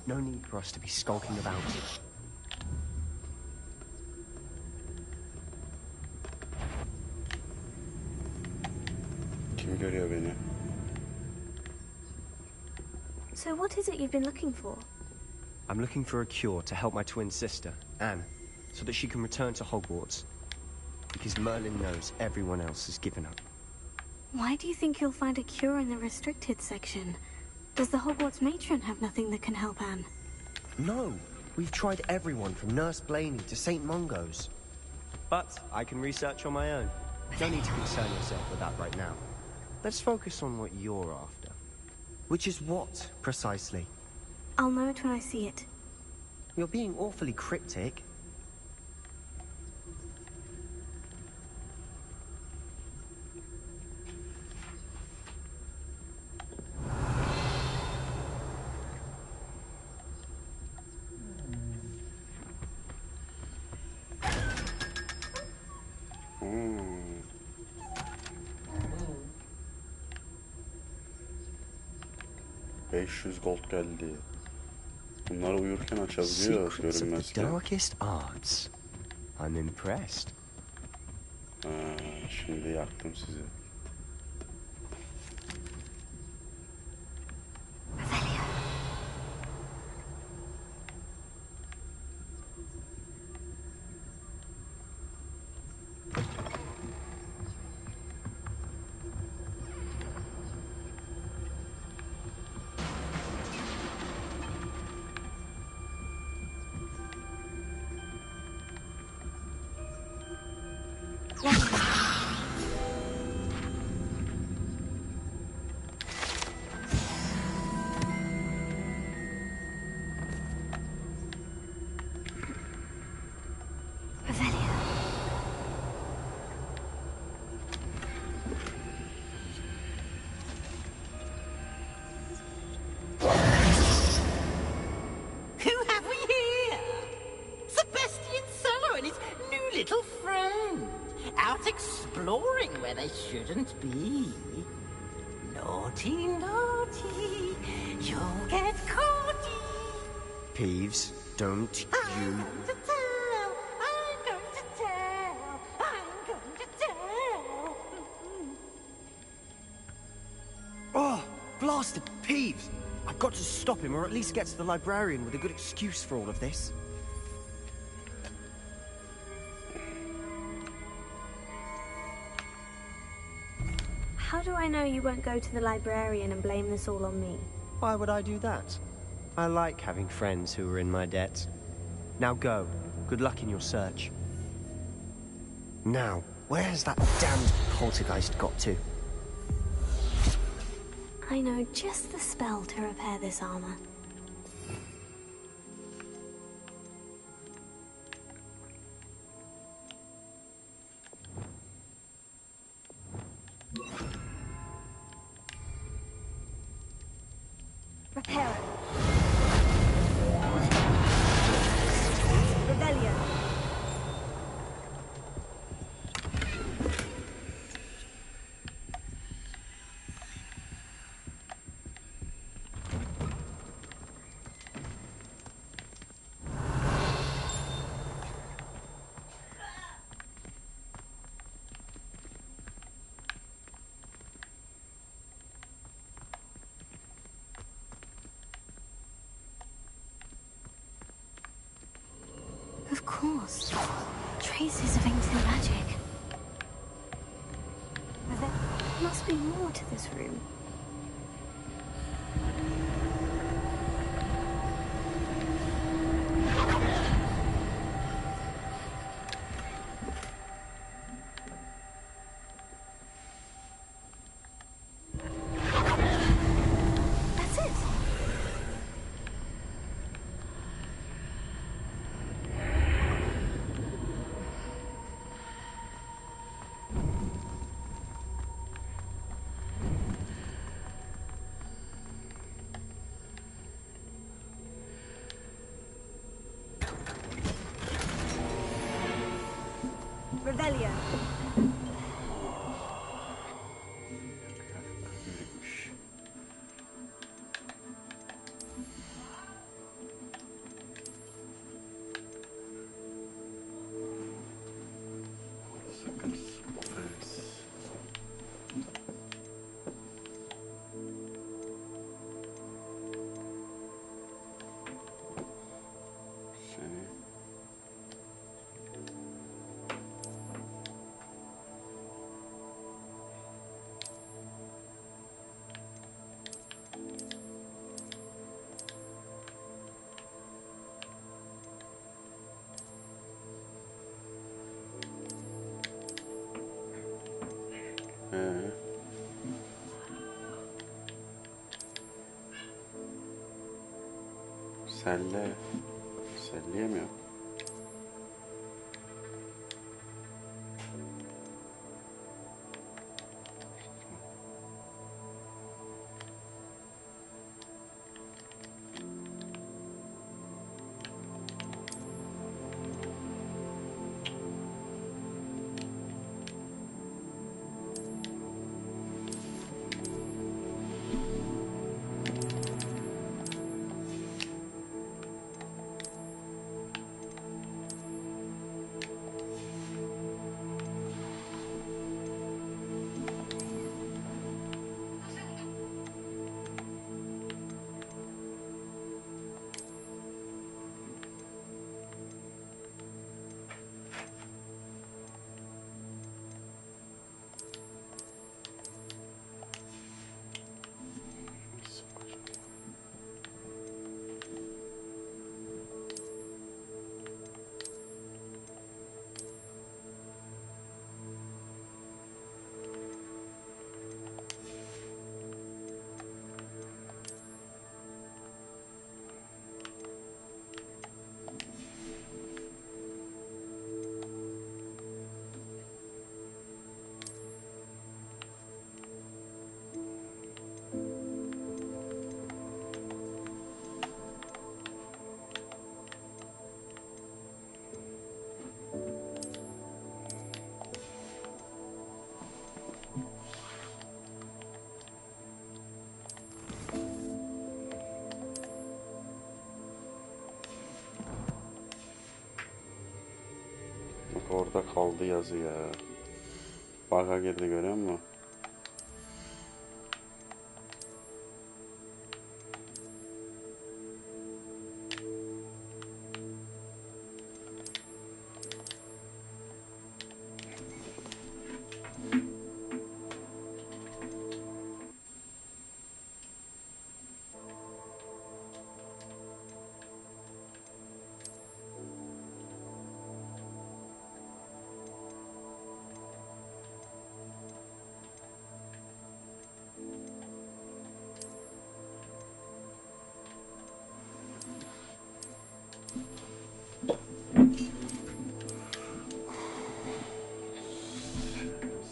Speaker 9: No need for us to be skulking about.
Speaker 1: Kim görüyor beni?
Speaker 2: So what is it you've been looking for?
Speaker 9: I'm looking for a cure to help my twin sister, Anne, so that she can return to Hogwarts. Because Merlin knows everyone else has given up.
Speaker 2: Why do you think you'll find a cure in the restricted section? Does the Hogwarts matron have nothing that can help Anne?
Speaker 9: No, we've tried everyone from Nurse Blaney to St. Mungo's. But I can research on my own. Don't need to concern yourself with that right now. Let's focus on what you're after. Which is what, precisely?
Speaker 2: I'll know it when I see it.
Speaker 9: You're being awfully cryptic.
Speaker 1: Hmm. 500 gold geldi. Bunları uyurken açabiliyoruz
Speaker 9: Secrets of the
Speaker 1: görünmezken.
Speaker 9: darkest arts. I'm impressed.
Speaker 1: Şimdi yaktım sizi.
Speaker 8: Who have we here? Sebastian Solo and his new little friend. Out exploring where they shouldn't be. Naughty, naughty. You'll get caughty.
Speaker 9: Peeves, don't
Speaker 8: I'm
Speaker 9: you...
Speaker 8: going to tell. I'm going to tell. I'm going to tell.
Speaker 9: Oh, blasted Peeves! I've got to stop him, or at least get to the librarian with a good excuse for all of this.
Speaker 2: How do I know you won't go to the librarian and blame this all on me?
Speaker 9: Why would I do that? I like having friends who are in my debt. Now go. Good luck in your search. Now, where has that damned poltergeist got to?
Speaker 2: I know just the spell to repair this armor. Repair it. Rebellion. Of course. Traces of ancient magic. But there must be more to this room. That's it. Rebellion.
Speaker 1: Selleyemiyor. orada kaldı yazı ya. Baka girdi, görüyor musun?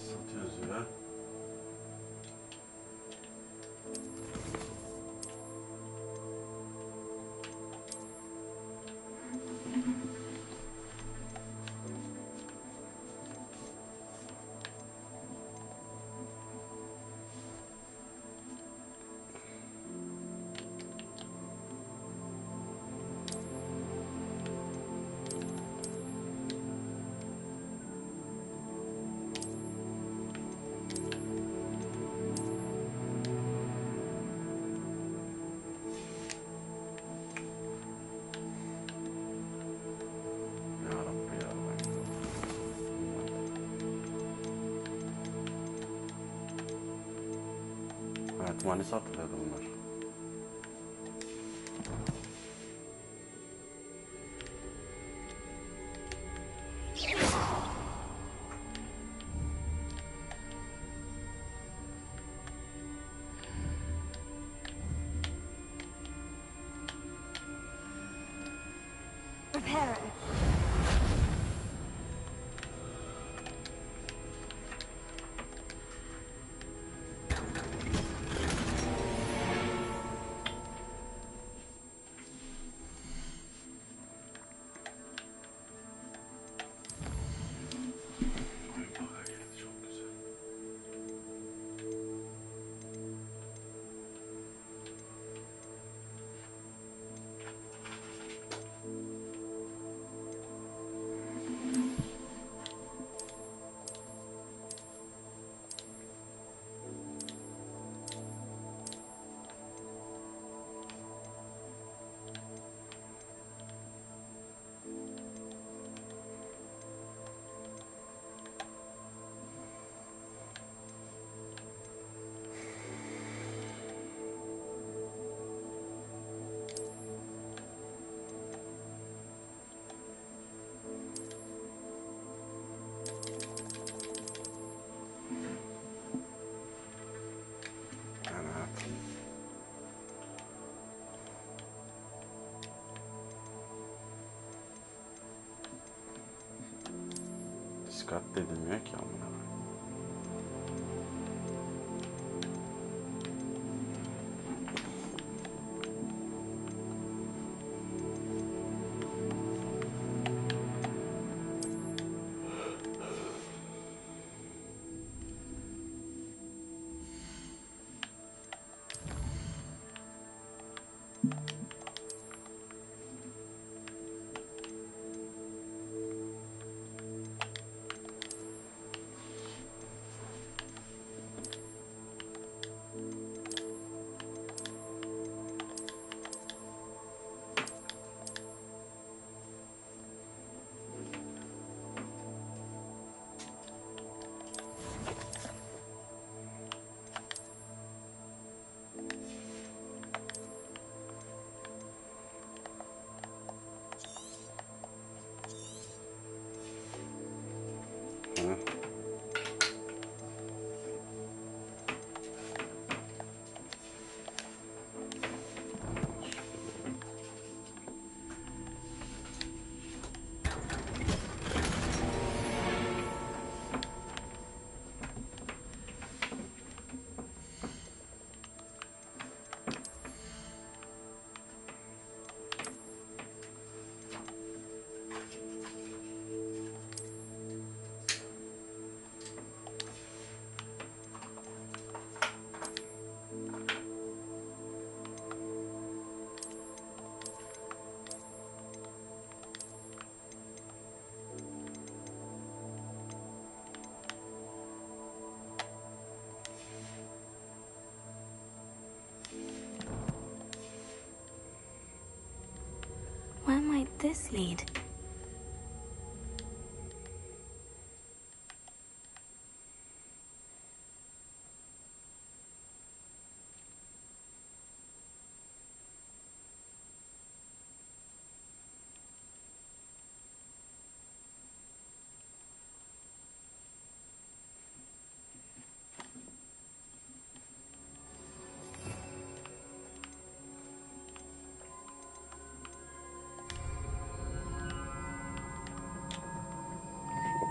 Speaker 1: Satıyoruz ya. Manisi hatırladı bunlar.
Speaker 2: Prepare it. Discard edilmiyor ki amına. this lead?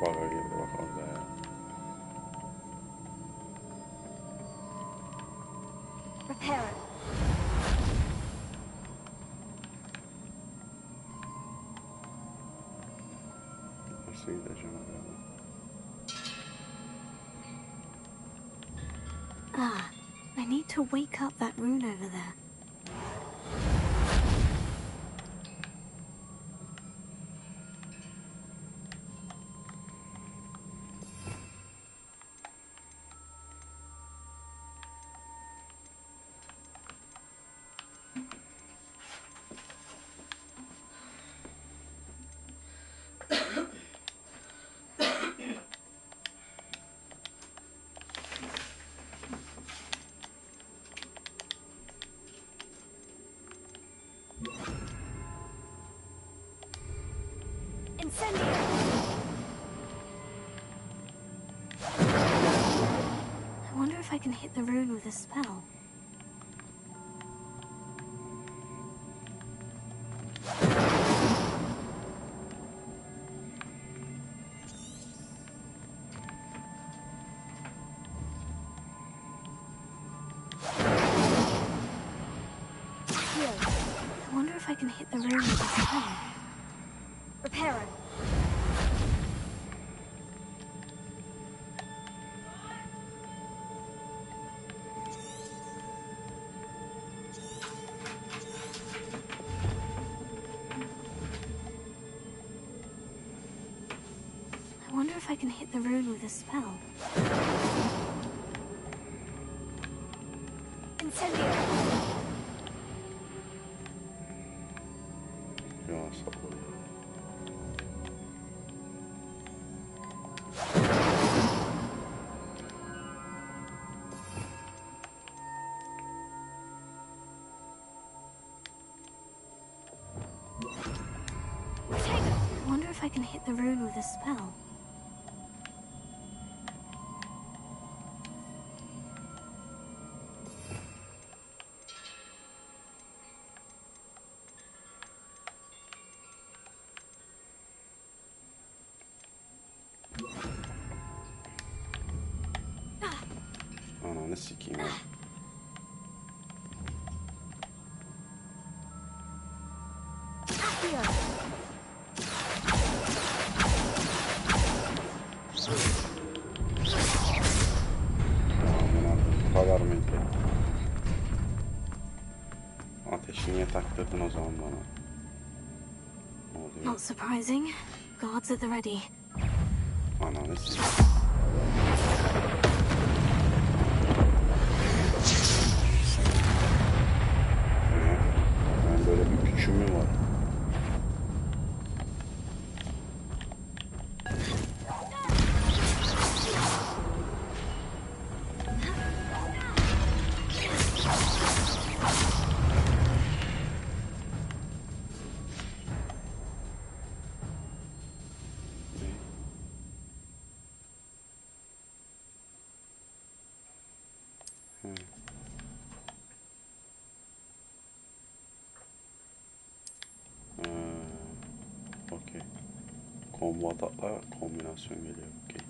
Speaker 1: Baka girdi bak orada ya.
Speaker 2: Repair it.
Speaker 1: Nasıl gideceğim oraya?
Speaker 2: Ah, I need to wake up that rune over there. Incendio! I wonder if I can hit the rune with a spell. I wonder if I can hit the rune with a spell. Repair it. I wonder if I can hit the rune with a spell. Incendio!
Speaker 1: Ya sabır.
Speaker 2: I wonder if I can hit the rune with a spell.
Speaker 1: Ananı sikeyim ya. Bu kadar mıydı? Ateşi niye taktırdın o zaman bana? Ne oluyor?
Speaker 2: Not surprising. Guards at the ready.
Speaker 1: Ananı sikeyim. Ben böyle bir gücüm mü var? Okey. Combo atakla kombinasyon geliyor. Okey.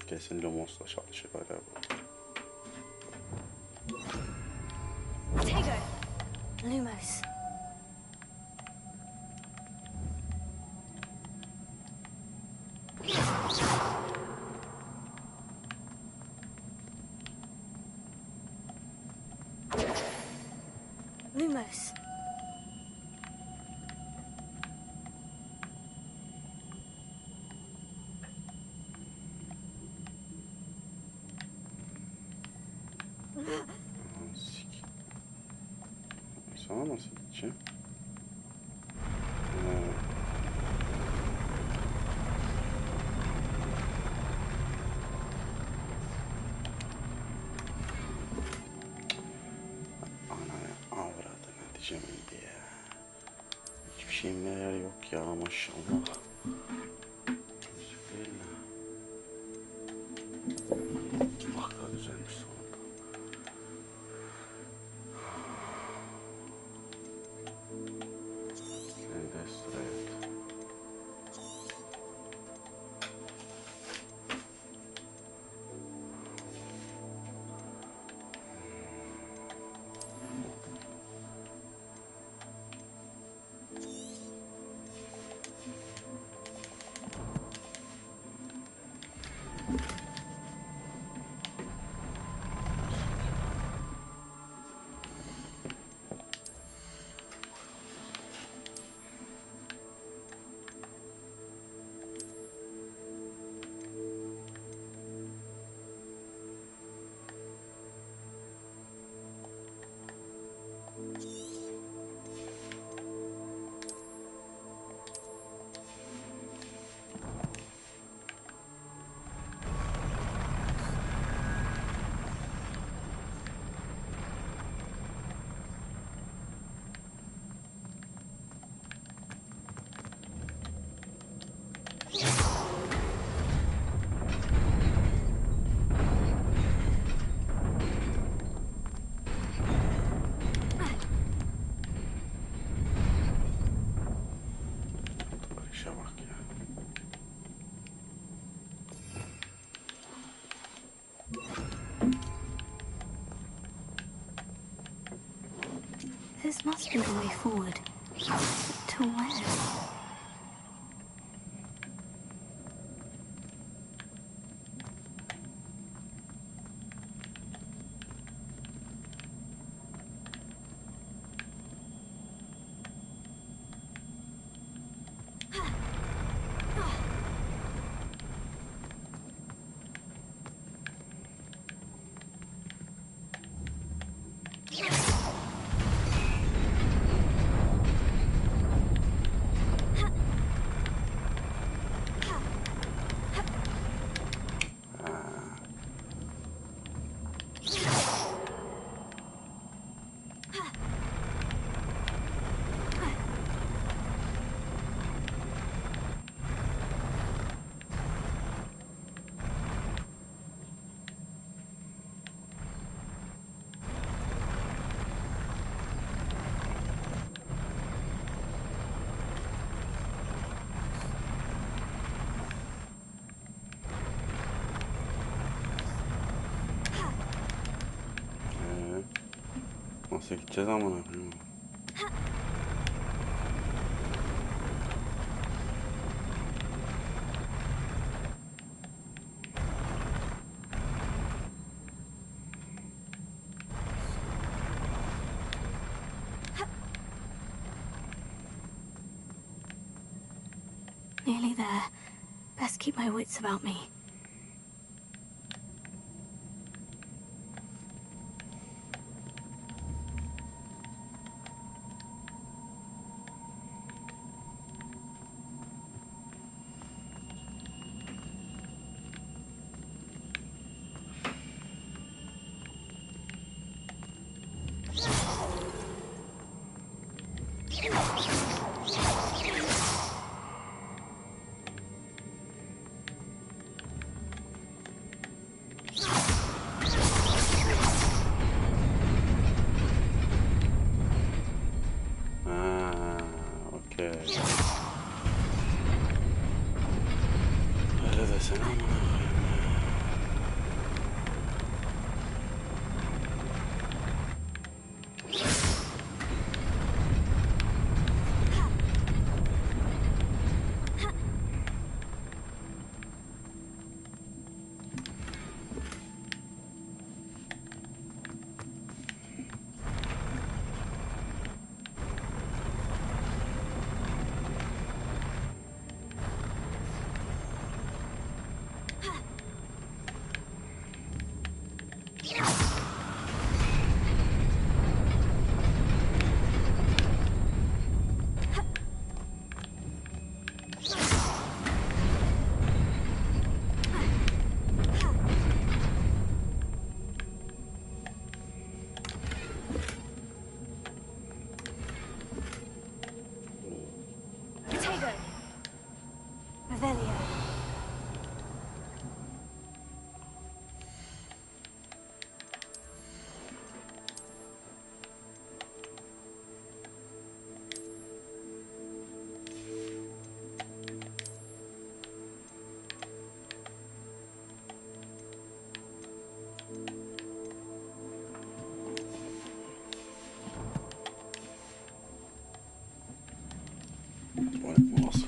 Speaker 1: Kesin Lumos'la çalışıyor galiba.
Speaker 2: Tego. Lumos. Lumos.
Speaker 1: Sik. Sana nasıl gideceğim? Ananı avradını diyeceğim iyiydi ya. Hiçbir şeyimde yer yok ya maşallah. Bak da güzelmiş sonunda. Seni destur et. İşe bak ya.
Speaker 2: This must be the way forward. To where?
Speaker 1: Nasıl gideceğiz amına koyayım?
Speaker 2: Nearly there. Best keep my wits about me.
Speaker 1: Öyle desene amına koyayım ya. Tuvalet molası.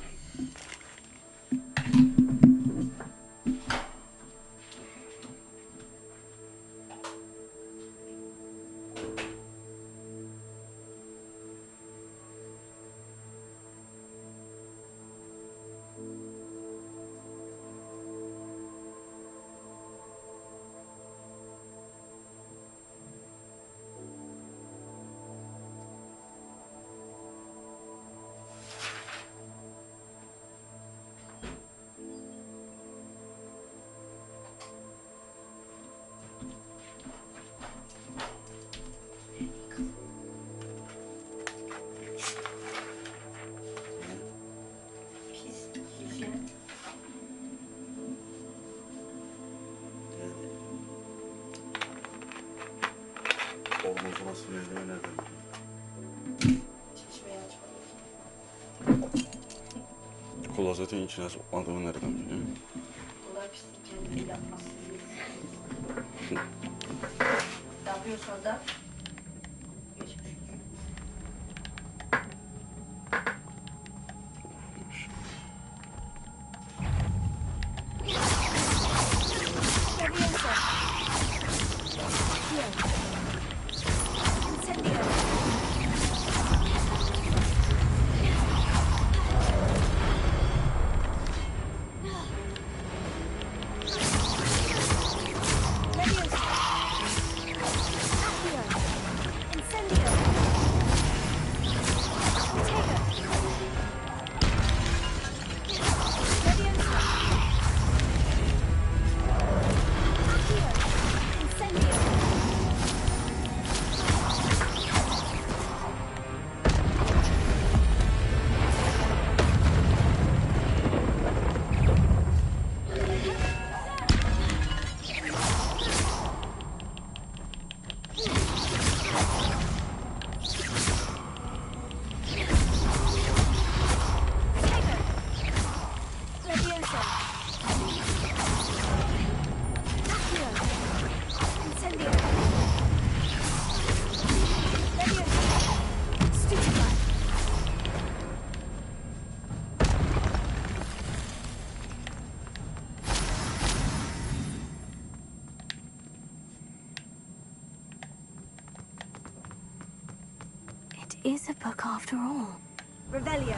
Speaker 1: Olmazı nasıl verdiğimi nereden bileyim?
Speaker 11: Çeşmeyi açmadım.
Speaker 1: Klozetin içine sokmadığımı nereden bileyim?
Speaker 11: Kolay pislik kendini yapması gerekiyor. Yapıyorsan da geçmiş.
Speaker 2: It is a book after all.
Speaker 3: Revelio.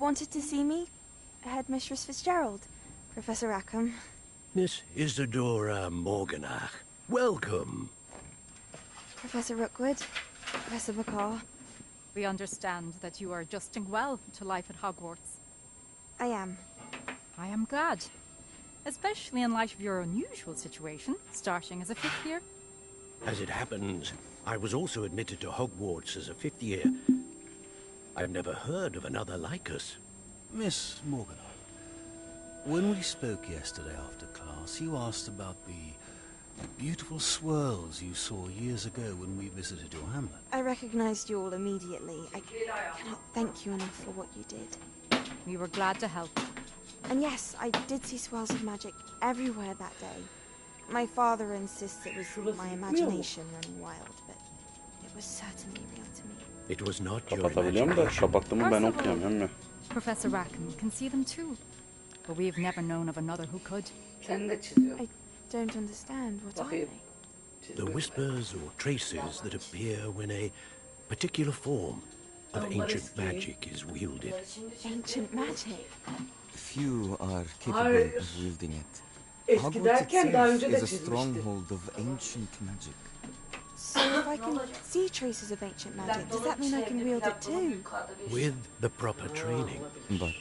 Speaker 13: wanted to see me? Headmistress Fitzgerald, Professor Rackham.
Speaker 14: Miss Isadora Morganach, welcome.
Speaker 13: Professor Rookwood, Professor Bakar.
Speaker 15: We understand that you are adjusting well to life at Hogwarts.
Speaker 13: I am.
Speaker 15: I am glad. Especially in light of your unusual situation, starting as a 5th year.
Speaker 14: As it happens, I was also admitted to Hogwarts as a 5th year. I've never heard of another like us.
Speaker 16: Miss Morgan, when we spoke yesterday after class, you asked about the beautiful swirls you saw years ago when we visited your hamlet.
Speaker 13: I recognized you all immediately. I cannot thank you enough for what you did.
Speaker 15: We were glad to help.
Speaker 13: And yes, I did see swirls of magic everywhere that day. My father insists it was my imagination running wild, but it was certainly real to me.
Speaker 14: It was not your
Speaker 1: Kapatabiliyorum da kapattığımı ben okuyamıyorum ya.
Speaker 15: Professor Rackham can see them too. But we've never known of another who could.
Speaker 13: I don't understand. What are they?
Speaker 14: The whispers or traces that appear when a particular form of ancient magic is wielded.
Speaker 13: Ancient magic?
Speaker 17: Few are capable of wielding it. Hogwarts itself is a stronghold of ancient magic.
Speaker 13: So if I can see traces of ancient magic, does that mean I can wield it too?
Speaker 14: With the proper training.
Speaker 17: But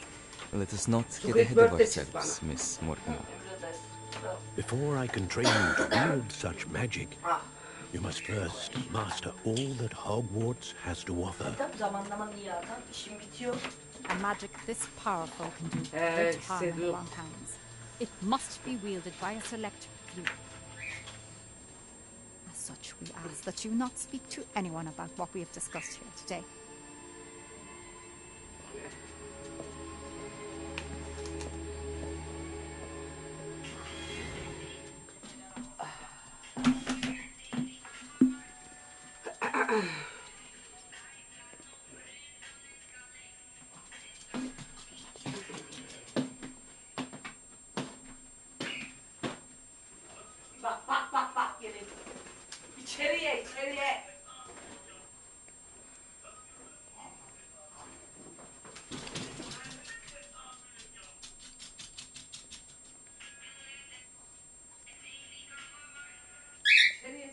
Speaker 17: let us not get ahead of ourselves, Miss Morgan.
Speaker 14: Before I can train you to wield such magic, you must first master all that Hogwarts has to offer.
Speaker 15: A magic this powerful can do great harm in the wrong hands. It must be wielded by a select few. As such, we ask that you not speak to anyone about what we have discussed here today.
Speaker 11: Bak gelin. İçeriye.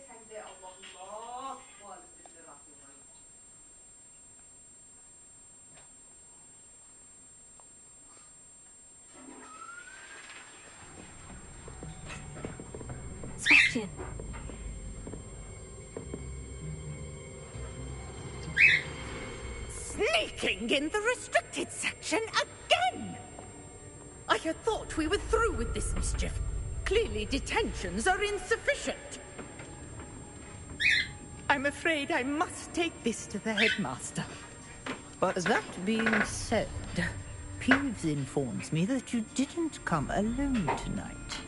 Speaker 11: sen de Allah Allah. Bu halde
Speaker 2: Sebastian.
Speaker 8: Sneaking in the restricted section again! I had thought we were through with this mischief. Clearly detentions are insufficient. I'm afraid I must take this to the headmaster.
Speaker 18: But that being said, Peeves informs me that you didn't come alone tonight.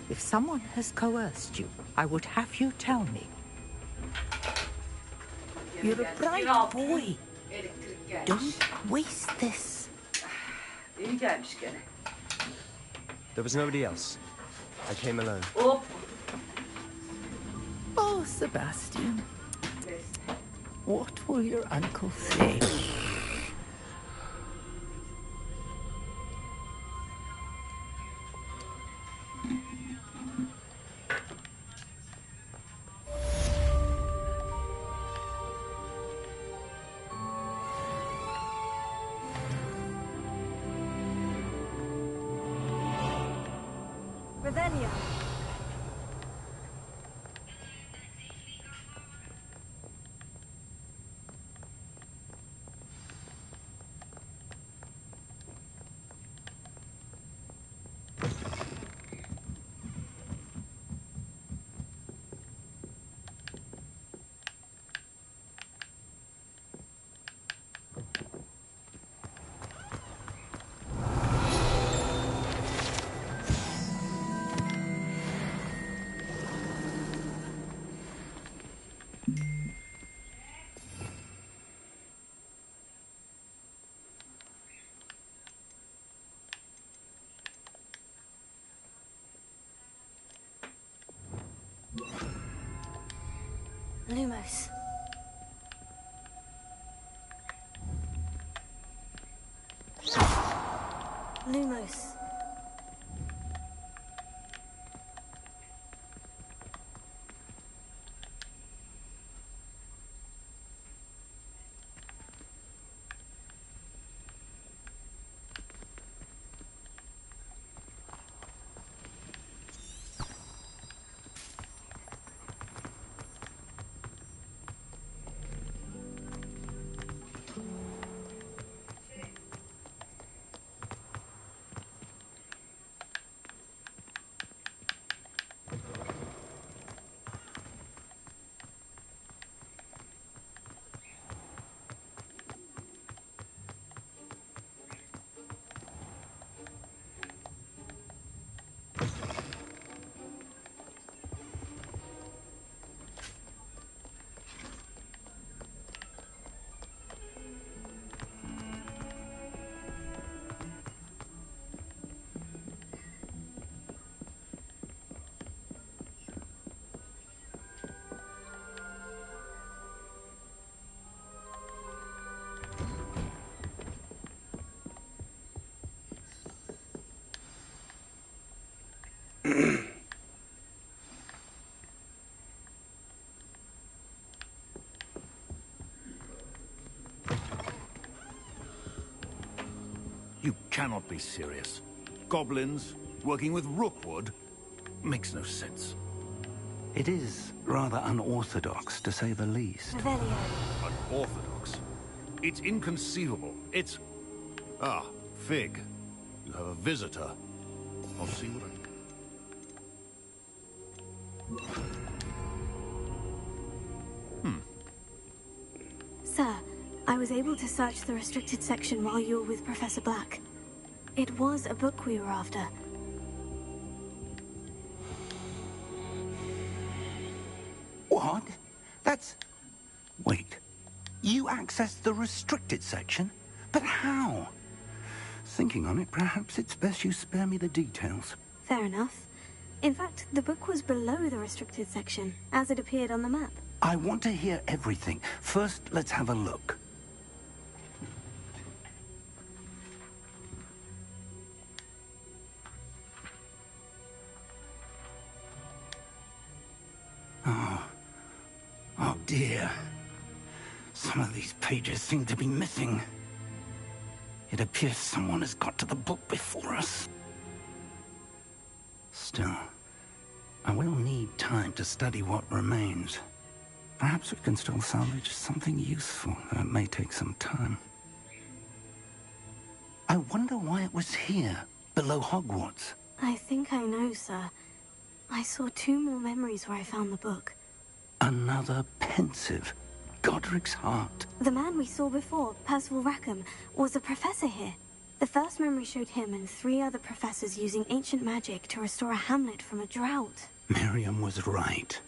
Speaker 18: If someone has coerced you, I would have you tell me. You're a bright boy. Don't waste this.
Speaker 11: İyi gelmiş gene.
Speaker 9: There was nobody else. I came alone.
Speaker 11: Hop.
Speaker 18: Oh, Sebastian. What will your uncle say?
Speaker 13: Revelio.
Speaker 2: Lumos. Lumos.
Speaker 14: You cannot be serious. Goblins working with Rookwood makes no sense.
Speaker 6: It is rather unorthodox, to say the least.
Speaker 14: Unorthodox? It's inconceivable. It's... Ah, Fig. You have a visitor. I'll see what I...
Speaker 2: Sir, I was able to search the restricted section while you were with Professor Black. It was a book we were after.
Speaker 6: What? That's... Wait. You accessed the restricted section? But how? Thinking on it, perhaps it's best you spare me the details.
Speaker 2: Fair enough. In fact, the book was below the restricted section, as it appeared on the map.
Speaker 6: I want to hear everything. First, let's have a look. Oh dear. Some of these pages seem to be missing. It appears someone has got to the book before us. Still, I will need time to study what remains. Perhaps we can still salvage something useful, though it may take some time. I wonder why it was here, below Hogwarts.
Speaker 2: I think I know, sir. I saw 2 more memories where I found the book.
Speaker 6: Another pensive. Godric's heart.
Speaker 2: The man we saw before, Percival Rackham, was a professor here. The first memory showed him and 3 other professors using ancient magic to restore a hamlet from a drought.
Speaker 6: Miriam was right.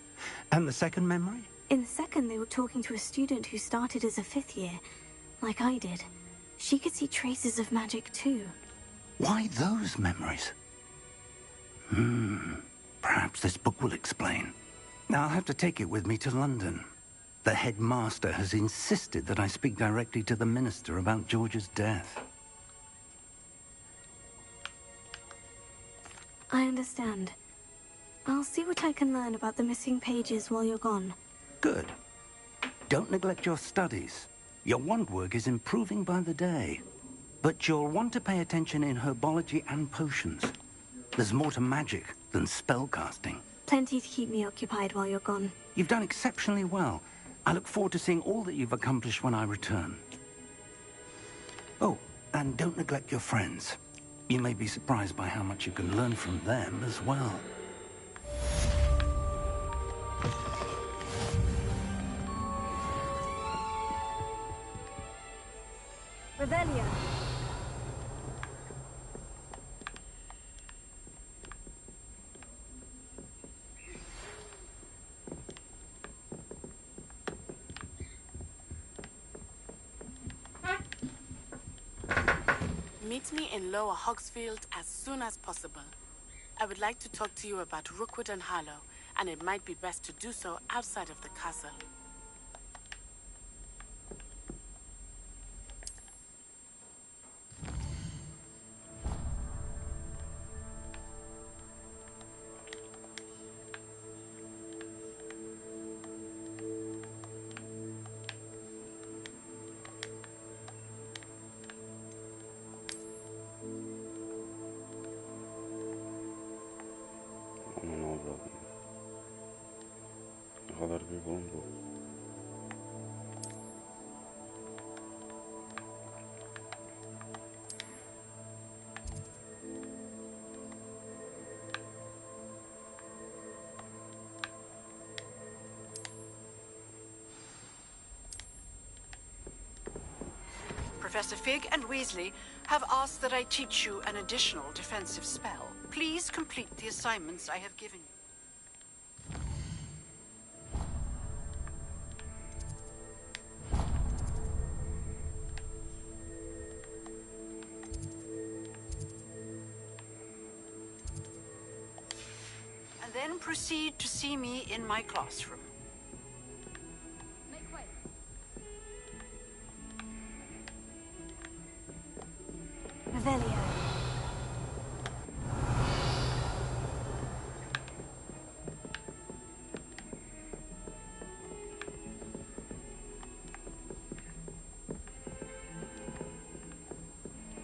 Speaker 6: And the second memory?
Speaker 2: In the second, they were talking to a student who started as a 5th year, like I did. She could see traces of magic too.
Speaker 6: Why those memories? Perhaps this book will explain. I'll have to take it with me to London. The headmaster has insisted that I speak directly to the minister about George's death.
Speaker 2: I understand. I'll see what I can learn about the missing pages while you're gone.
Speaker 6: Good. Don't neglect your studies. Your wand work is improving by the day. But you'll want to pay attention in herbology and potions. There's more to magic than spellcasting.
Speaker 2: Plenty to keep me occupied while you're gone.
Speaker 6: You've done exceptionally well. I look forward to seeing all that you've accomplished when I return. Oh, and don't neglect your friends. You may be surprised by how much you can learn from them as well.
Speaker 2: Revelio.
Speaker 19: Meet me in Lower Hogsfield as soon as possible. I would like to talk to you about Rookwood and Harlow, and it might be best to do so outside of the castle.
Speaker 1: Ne kadar büyük oğlum bu.
Speaker 7: Professor Fig and Weasley have asked that I teach you an additional defensive spell. Please complete the assignments I have given you. And then proceed to see me in my classroom.
Speaker 15: Make way.
Speaker 2: Revelio.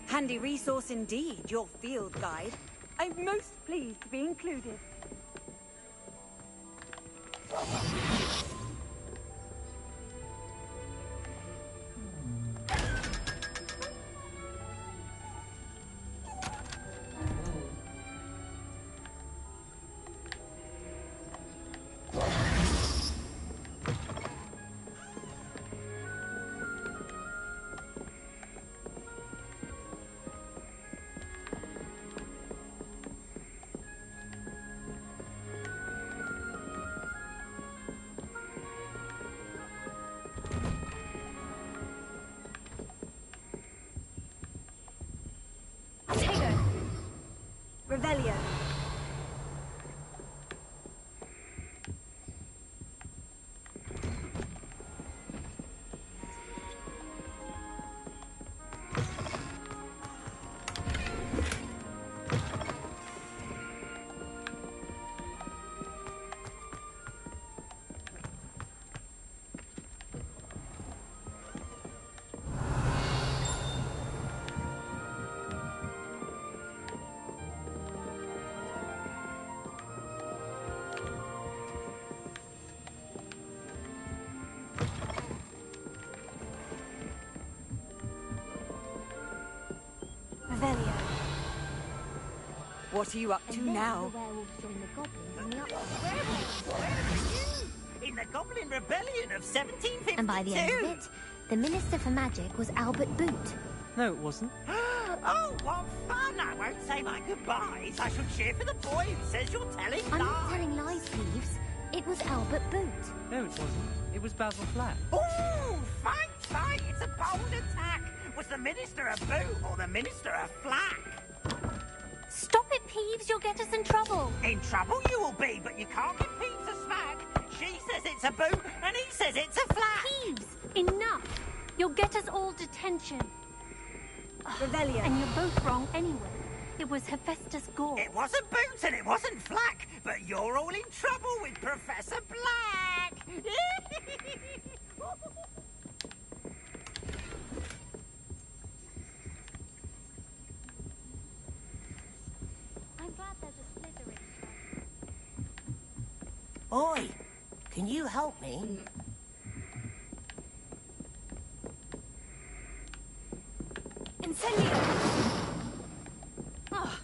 Speaker 3: Handy resource indeed, your field guide. I'm most pleased to be included.
Speaker 2: Revelio. Revelio.
Speaker 3: What are you up to now?
Speaker 8: In the Goblin Rebellion of 1752.
Speaker 4: And by the end of it, the Minister for Magic was Albert Boot.
Speaker 8: No, it wasn't. Oh, what fun! I won't say my goodbyes. I shall cheer for the boy who says you're telling
Speaker 4: I'm
Speaker 8: lies.
Speaker 4: not telling lies, Peeves. It was Albert Boot.
Speaker 20: No, it wasn't. It was Basil Flack.
Speaker 8: Ooh, fight, fight! It's a bold attack. Was the Minister a boot or the Minister a flack?
Speaker 4: Stop it, Peeves. You'll get us in trouble.
Speaker 8: In trouble you will be, but you can't give Peeves a smack. She says it's a boot, and he says it's a flack.
Speaker 4: Peeves, enough. You'll get us all detention.
Speaker 2: Revelio.
Speaker 4: And you're both wrong anyway. It was Hephaestus Gore.
Speaker 8: It wasn't boot and it wasn't flack, but you're all in trouble with Professor Black.
Speaker 4: I'm glad there's a Slytherin.
Speaker 8: Oi, can you help me?
Speaker 2: Incendio.
Speaker 4: Ah.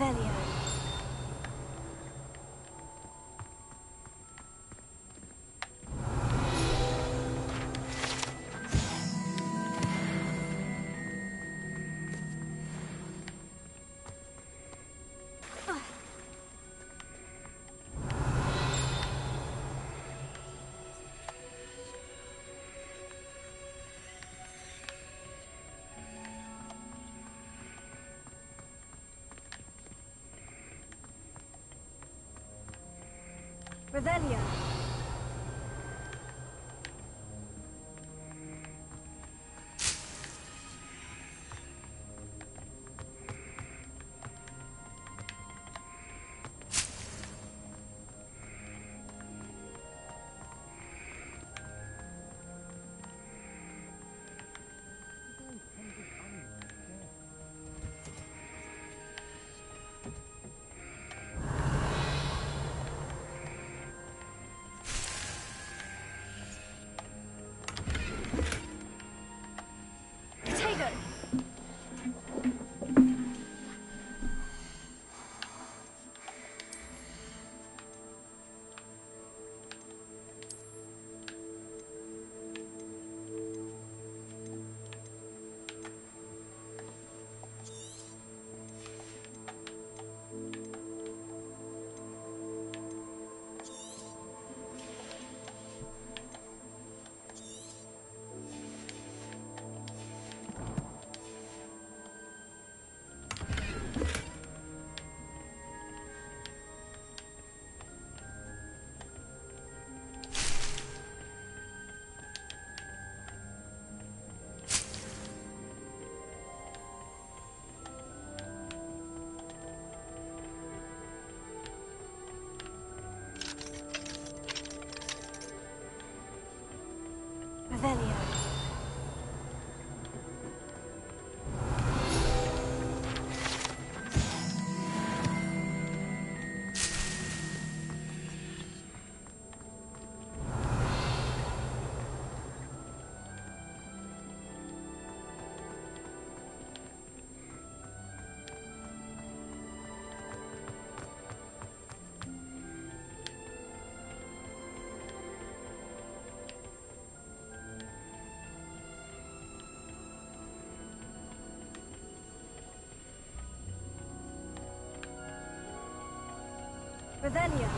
Speaker 2: Revelio. Revelio. Revelio. Revelio.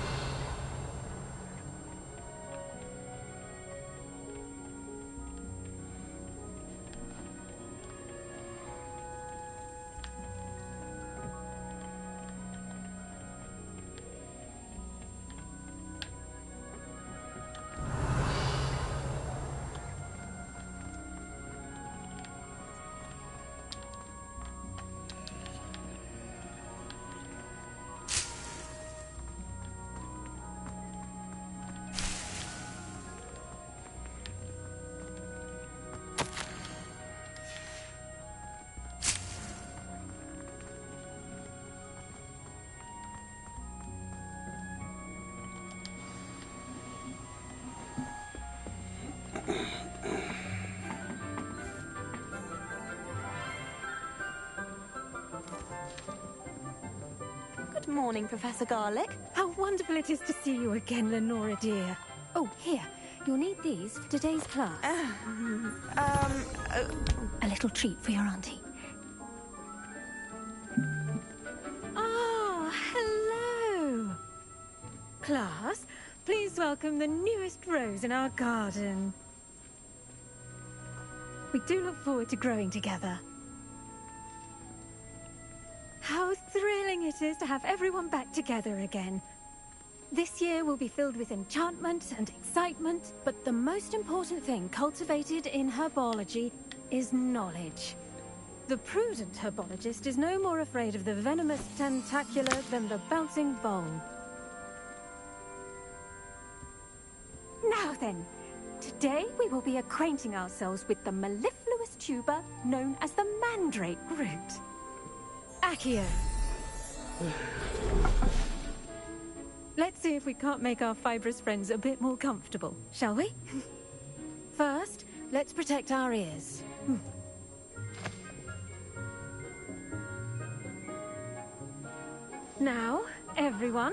Speaker 21: Good morning, Professor Garlick.
Speaker 22: How wonderful it is to see you again, Lenora dear.
Speaker 2: Oh, here. You'll need these for today's class. A little treat for your auntie.
Speaker 22: Ah, hello. Class, please welcome the newest rose in our garden. We do look forward to growing together. How thrilling it is to have everyone back together again. This year will be filled with enchantment and excitement, but the most important thing cultivated in herbology is knowledge. The prudent herbologist is no more afraid of the venomous tentacular than the bouncing vole. Now then, today we will be acquainting ourselves with the mellifluous tuber known as the mandrake root. Accio. Let's see if we can't make our fibrous friends a bit more comfortable, shall we? First, let's protect our ears. now, everyone,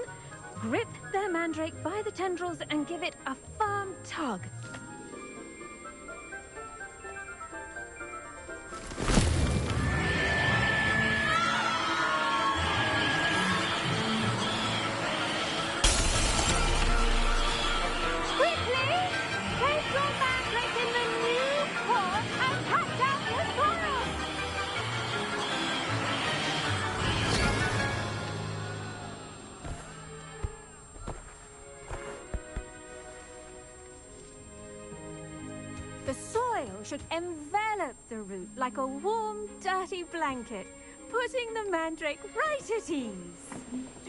Speaker 22: grip their mandrake by the tendrils and give it a firm tug. The soil should envelop the root like a warm, dirty blanket, putting the mandrake right at ease.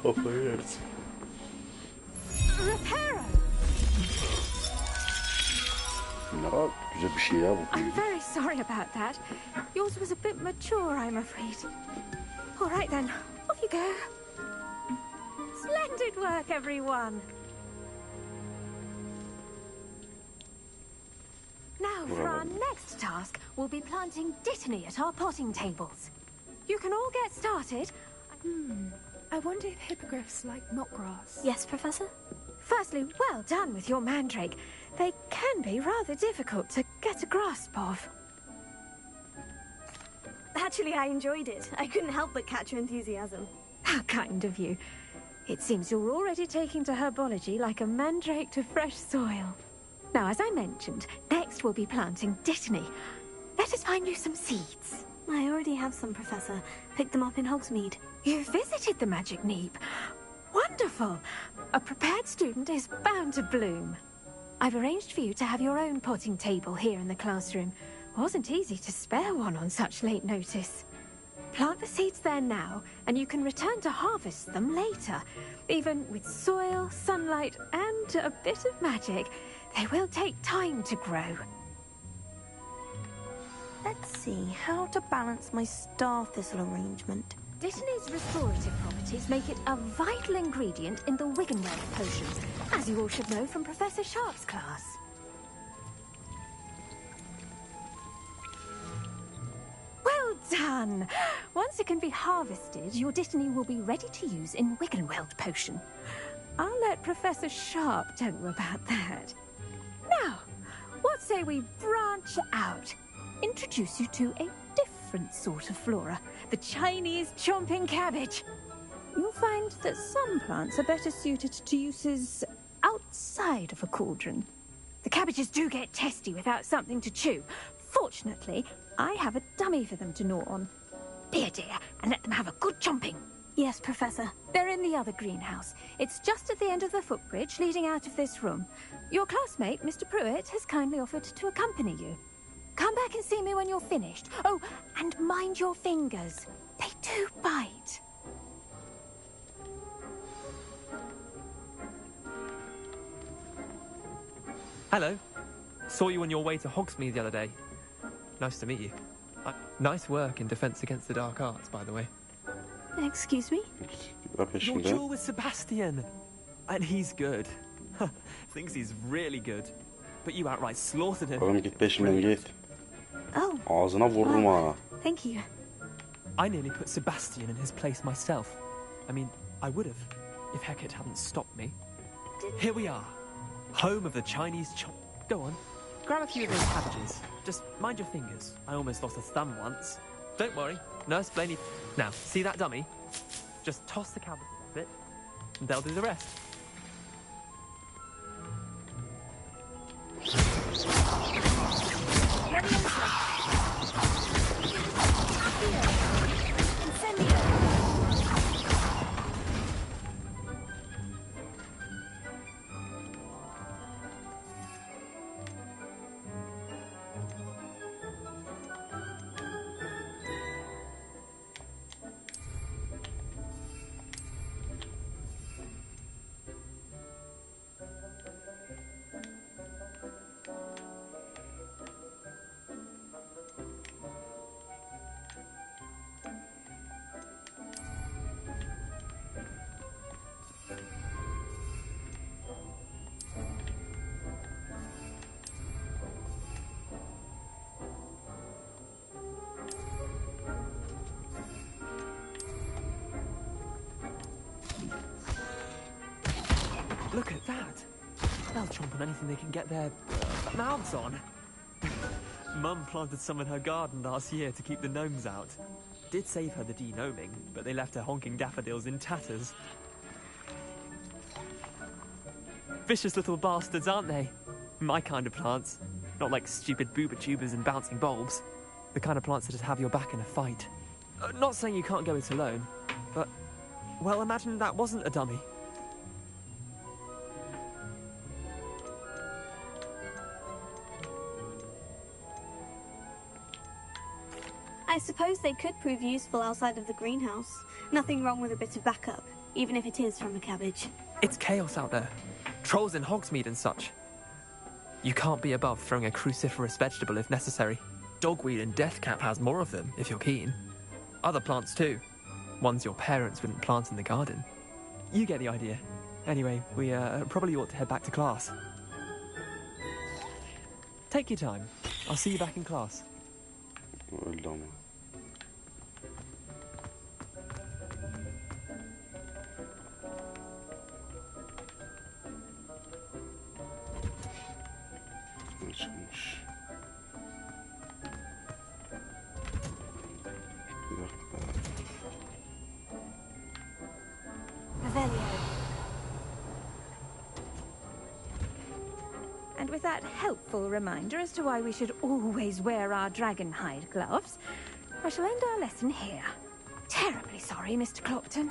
Speaker 1: Kafayı yersin.
Speaker 22: Reparo!
Speaker 1: Ya güzel bir şey ya bu.
Speaker 22: I'm very sorry about that. Yours was a bit mature, I'm afraid. All right then, off you go. Splendid work, everyone. Now, for our next task, we'll be planting dittany at our potting tables. You can all get started.
Speaker 5: I wonder if hippogriffs like knotgrass.
Speaker 22: Yes, Professor? Firstly, well done with your mandrake. They can be rather difficult to get a grasp of.
Speaker 2: Actually, I enjoyed it. I couldn't help but catch your enthusiasm.
Speaker 22: How kind of you. It seems you're already taking to herbology like a mandrake to fresh soil. Now, as I mentioned, next we'll be planting dittany. Let us find you some seeds.
Speaker 2: I already have some, Professor. Picked them up in Hogsmeade.
Speaker 22: You visited the Magic Neep. Wonderful! A prepared student is bound to bloom. I've arranged for you to have your own potting table here in the classroom. Wasn't easy to spare one on such late notice. Plant the seeds there now, and you can return to harvest them later. Even with soil, sunlight, and a bit of magic, they will take time to grow.
Speaker 11: Let's see how to balance my star thistle arrangement.
Speaker 22: Dittany's restorative properties make it a vital ingredient in the Wiggenweld potion, as you all should know from Professor Sharp's class. Well done! Once it can be harvested, your dittany will be ready to use in Wiggenweld potion. I'll let Professor Sharp tell you about that. Now, what say we branch out? Introduce you to a different sort of flora, the Chinese chomping cabbage. You'll find that some plants are better suited to uses outside of a cauldron. The cabbages do get testy without something to chew. Fortunately, I have a dummy for them to gnaw on. Be a dear and let them have a good chomping.
Speaker 2: Yes, Professor.
Speaker 22: They're in the other greenhouse. It's just at the end of the footbridge leading out of this room. Your classmate, Mr. Pruitt, has kindly offered to accompany you. Come back and see me when you're finished. Oh, and mind your fingers. They do bite.
Speaker 10: Hello. Saw you on your way to Hogsmeade the other day. Nice to meet you. Nice work in Defense Against the Dark Arts, by the way.
Speaker 2: Excuse me?
Speaker 10: Your duel with Sebastian. And he's good. Thinks he's really good. But you outright slaughtered him.
Speaker 1: Oğlum git peşimden git.
Speaker 2: Oh.
Speaker 1: Ağzına vururum ha.
Speaker 2: Thank you.
Speaker 10: I nearly put Sebastian in his place myself. I mean, I would have, if Hecate hadn't stopped me. Here we are. Home of the Chinese chop. Go on. Grab a few of those cabbages. Just mind your fingers. I almost lost a thumb once. Don't worry. Nurse Blaney. Now, see that dummy? Just toss the cabbages a bit, and they'll do the rest. they'll chomp on anything they can get their mouths on. Mum planted some in her garden last year to keep the gnomes out. Did save her the de-gnoming, but they left her honking daffodils in tatters. Vicious little bastards, aren't they? My kind of plants. Not like stupid booba tubers and bouncing bulbs. The kind of plants that just have your back in a fight. Not saying you can't go it alone, but... well, imagine that wasn't a dummy.
Speaker 2: I suppose they could prove useful outside of the greenhouse. Nothing wrong with a bit of backup, even if it is from a cabbage.
Speaker 10: It's chaos out there. Trolls in Hogsmeade and such. You can't be above throwing a cruciferous vegetable if necessary. Dogweed and deathcap has more of them, if you're keen. Other plants too. Ones your parents wouldn't plant in the garden. You get the idea. Anyway, we probably ought to head back to class. Take your time. I'll see you back in class.
Speaker 1: Öldü ama. Açılmış. Bir dakika.
Speaker 22: And with that helpful reminder as to why we should always wear our dragon hide gloves, I shall end our lesson here. Terribly sorry, Mr. Clopton.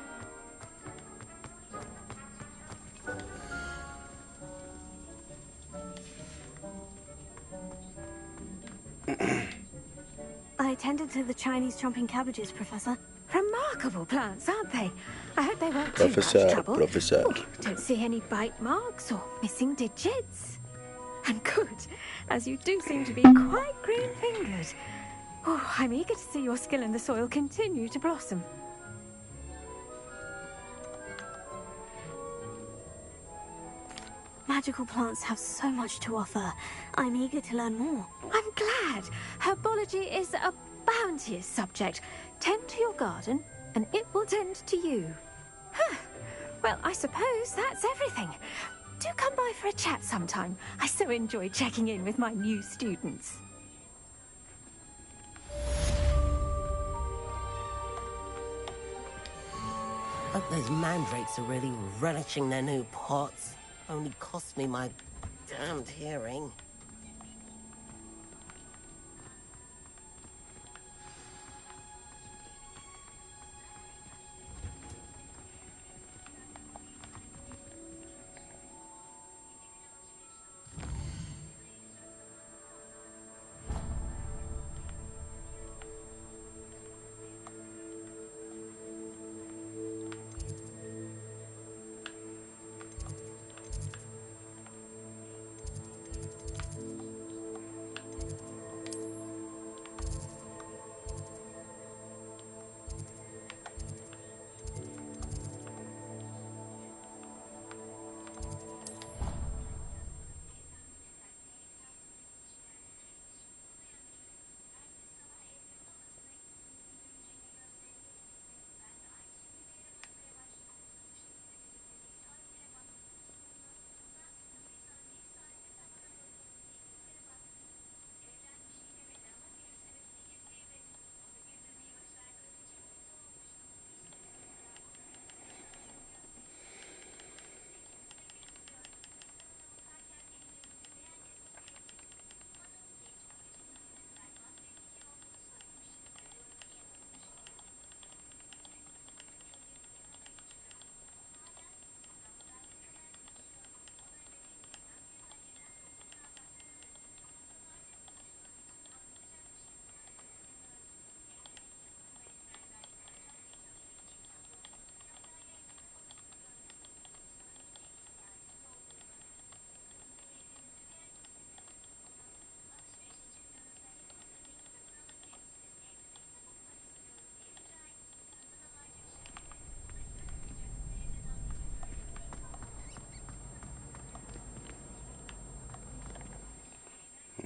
Speaker 2: I tended to the Chinese chomping cabbages, Professor.
Speaker 22: Remarkable plants, aren't they? I hope they weren't too much trouble.
Speaker 1: Professor.
Speaker 22: Oh, don't see any bite marks or missing digits. And good, as you do seem to be quite green-fingered. Oh, I'm eager to see your skill in the soil continue to blossom.
Speaker 2: Magical plants have so much to offer. I'm eager to learn more.
Speaker 22: I'm glad. Herbology is a bounteous subject. Tend to your garden, and it will tend to you. Huh. Well, I suppose that's everything. Do come by for a chat sometime. I so enjoy checking in with my new students.
Speaker 8: Hope those mandrakes are really relishing their new pots. Only cost me my damned hearing.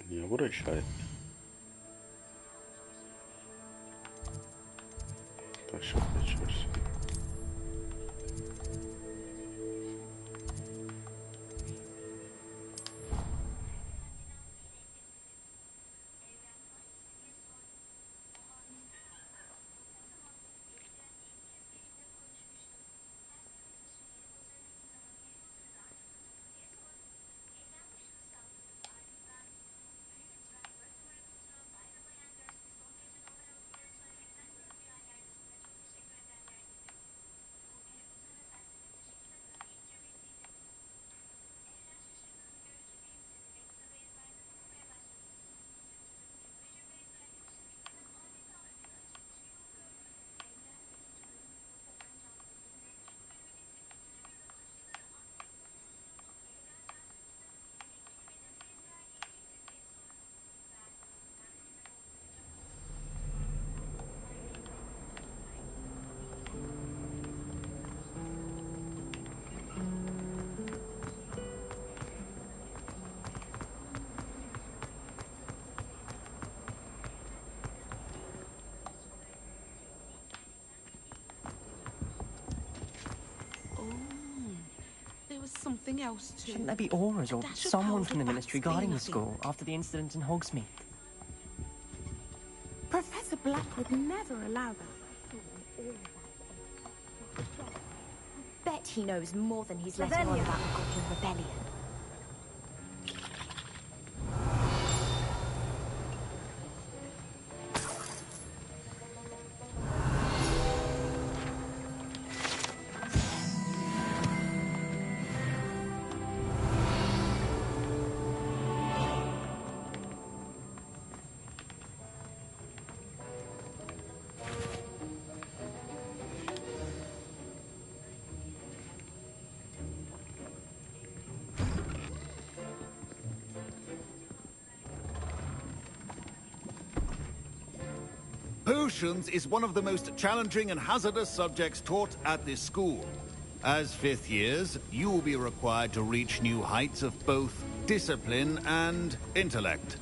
Speaker 1: Niye buraya işaret? Taşıp geçiyorsun.
Speaker 19: was something else too.
Speaker 12: Shouldn't there be auras or
Speaker 19: Dash of
Speaker 12: someone
Speaker 19: power
Speaker 12: from the
Speaker 19: for
Speaker 12: ministry
Speaker 19: bats,
Speaker 12: guarding the
Speaker 19: nothing.
Speaker 12: school after the incident in Hogsmeade?
Speaker 19: Professor Black would never allow that.
Speaker 21: Bet he knows more than he's letting on about the Goblin Rebellion.
Speaker 16: Potions is one of the most challenging and hazardous subjects taught at this school. As fifth years, you will be required to reach new heights of both discipline and intellect.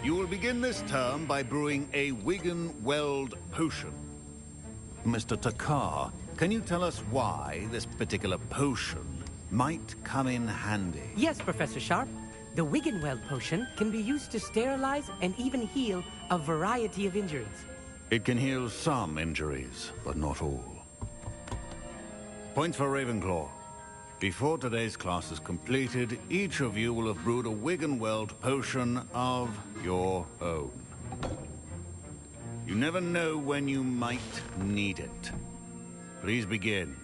Speaker 16: You will begin this term by brewing a Wigan-Weld potion. Mr. Takar, can you tell us why this particular potion might come in handy?
Speaker 12: Yes, Professor Sharp. The Wiggenweld potion can be used to sterilize and even heal a variety of injuries.
Speaker 16: It can heal some injuries, but not all. Points for Ravenclaw. Before today's class is completed, each of you will have brewed a Wiggenweld potion of your own. You never know when you might need it. Please begin.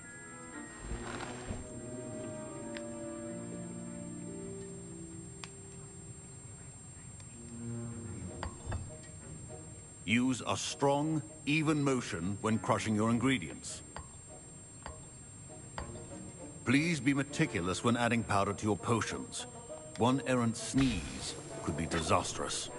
Speaker 16: Use a strong, even motion when crushing your ingredients. Please be meticulous when adding powder to your potions. One errant sneeze could be disastrous.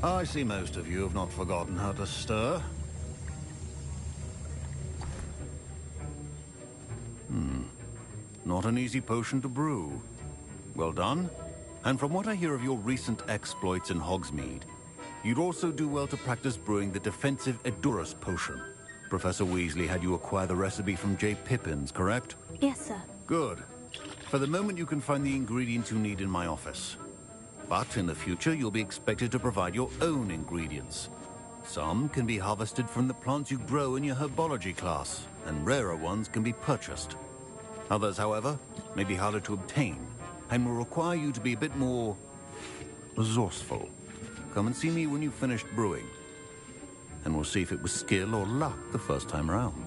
Speaker 16: I see most of you have not forgotten how to stir. Not an easy potion to brew. Well done. And from what I hear of your recent exploits in Hogsmeade, you'd also do well to practice brewing the defensive Edurus potion. Professor Weasley had you acquire the recipe from J. Pippins, correct?
Speaker 2: Yes, sir.
Speaker 16: Good. For the moment, you can find the ingredients you need in my office. But in the future, you'll be expected to provide your own ingredients. Some can be harvested from the plants you grow in your herbology class, and rarer ones can be purchased. Others, however, may be harder to obtain, and will require you to be a bit more resourceful. Come and see me when you've finished brewing, and we'll see if it was skill or luck the first time around.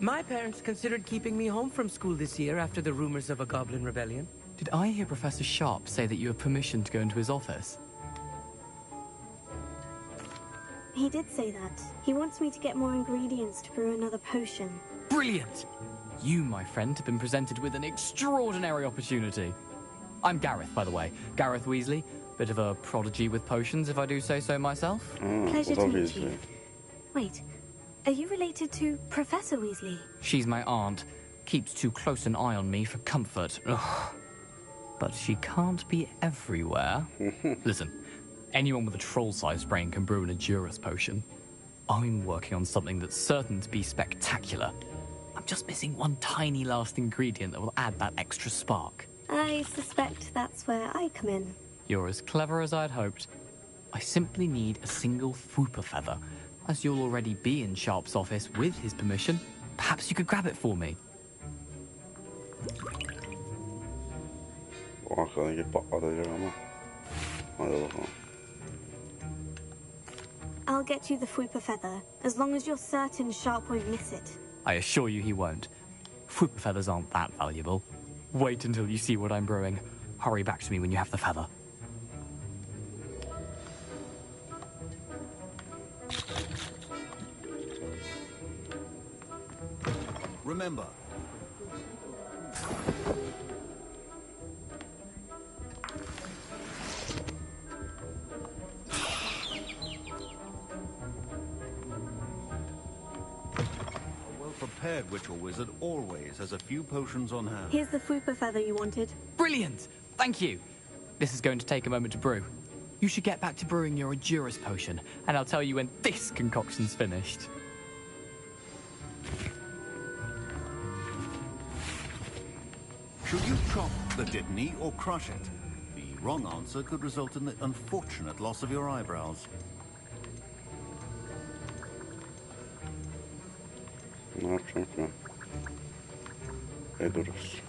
Speaker 12: My parents considered keeping me home from school this year after the rumors of a Goblin Rebellion.
Speaker 23: Did I hear Professor Sharp say that you have permission to go into his office?
Speaker 2: He did say that. He wants me to get more ingredients to brew another potion.
Speaker 23: Brilliant! You, my friend, have been presented with an extraordinary opportunity. I'm Gareth, by the way. Gareth Weasley. Bit of a prodigy with potions, if I do say so myself.
Speaker 2: Pleasure to meet you. Wait, are you related to Professor Weasley?
Speaker 23: She's my aunt. Keeps too close an eye on me for comfort. Ugh. But she can't be everywhere. Listen, anyone with a troll-sized brain can brew an Edurus potion. I'm working on something that's certain to be spectacular. I'm just missing one tiny last ingredient that will add that extra spark.
Speaker 2: I suspect that's where I come in.
Speaker 23: You're as clever as I'd hoped. I simply need a single Fwooper feather. As you'll already be in Sharp's office with his permission, perhaps you could grab it for me.
Speaker 1: O arkadaki patlatacak ama. Hadi bakalım.
Speaker 2: I'll get you the Fwooper feather, as long as you're certain Sharp won't miss it.
Speaker 23: I assure you he won't. Fwooper feathers aren't that valuable. Wait until you see what I'm brewing. Hurry back to me when you have the feather.
Speaker 16: Remember, a well-prepared ritual wizard always has a few potions on hand.
Speaker 2: Here's the Fupa feather you wanted.
Speaker 23: Brilliant! Thank you. This is going to take a moment to brew. You should get back to brewing your Endurance potion, and I'll tell you when this concoction's finished.
Speaker 16: Should you chop the Dittany or crush it? The wrong answer could result in the unfortunate loss of your eyebrows.
Speaker 1: Ne yapacağım ki ben? Eduruz.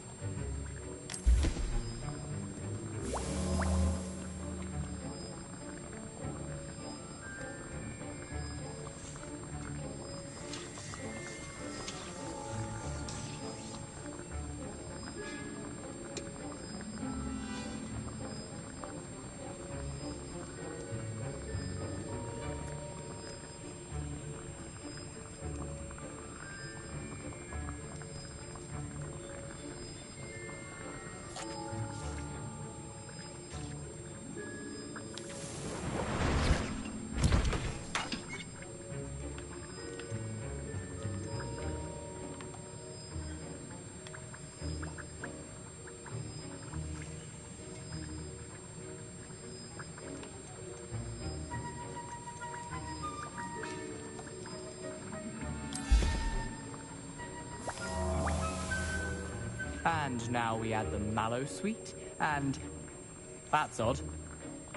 Speaker 23: And now we add the mallow sweet, and... That's odd.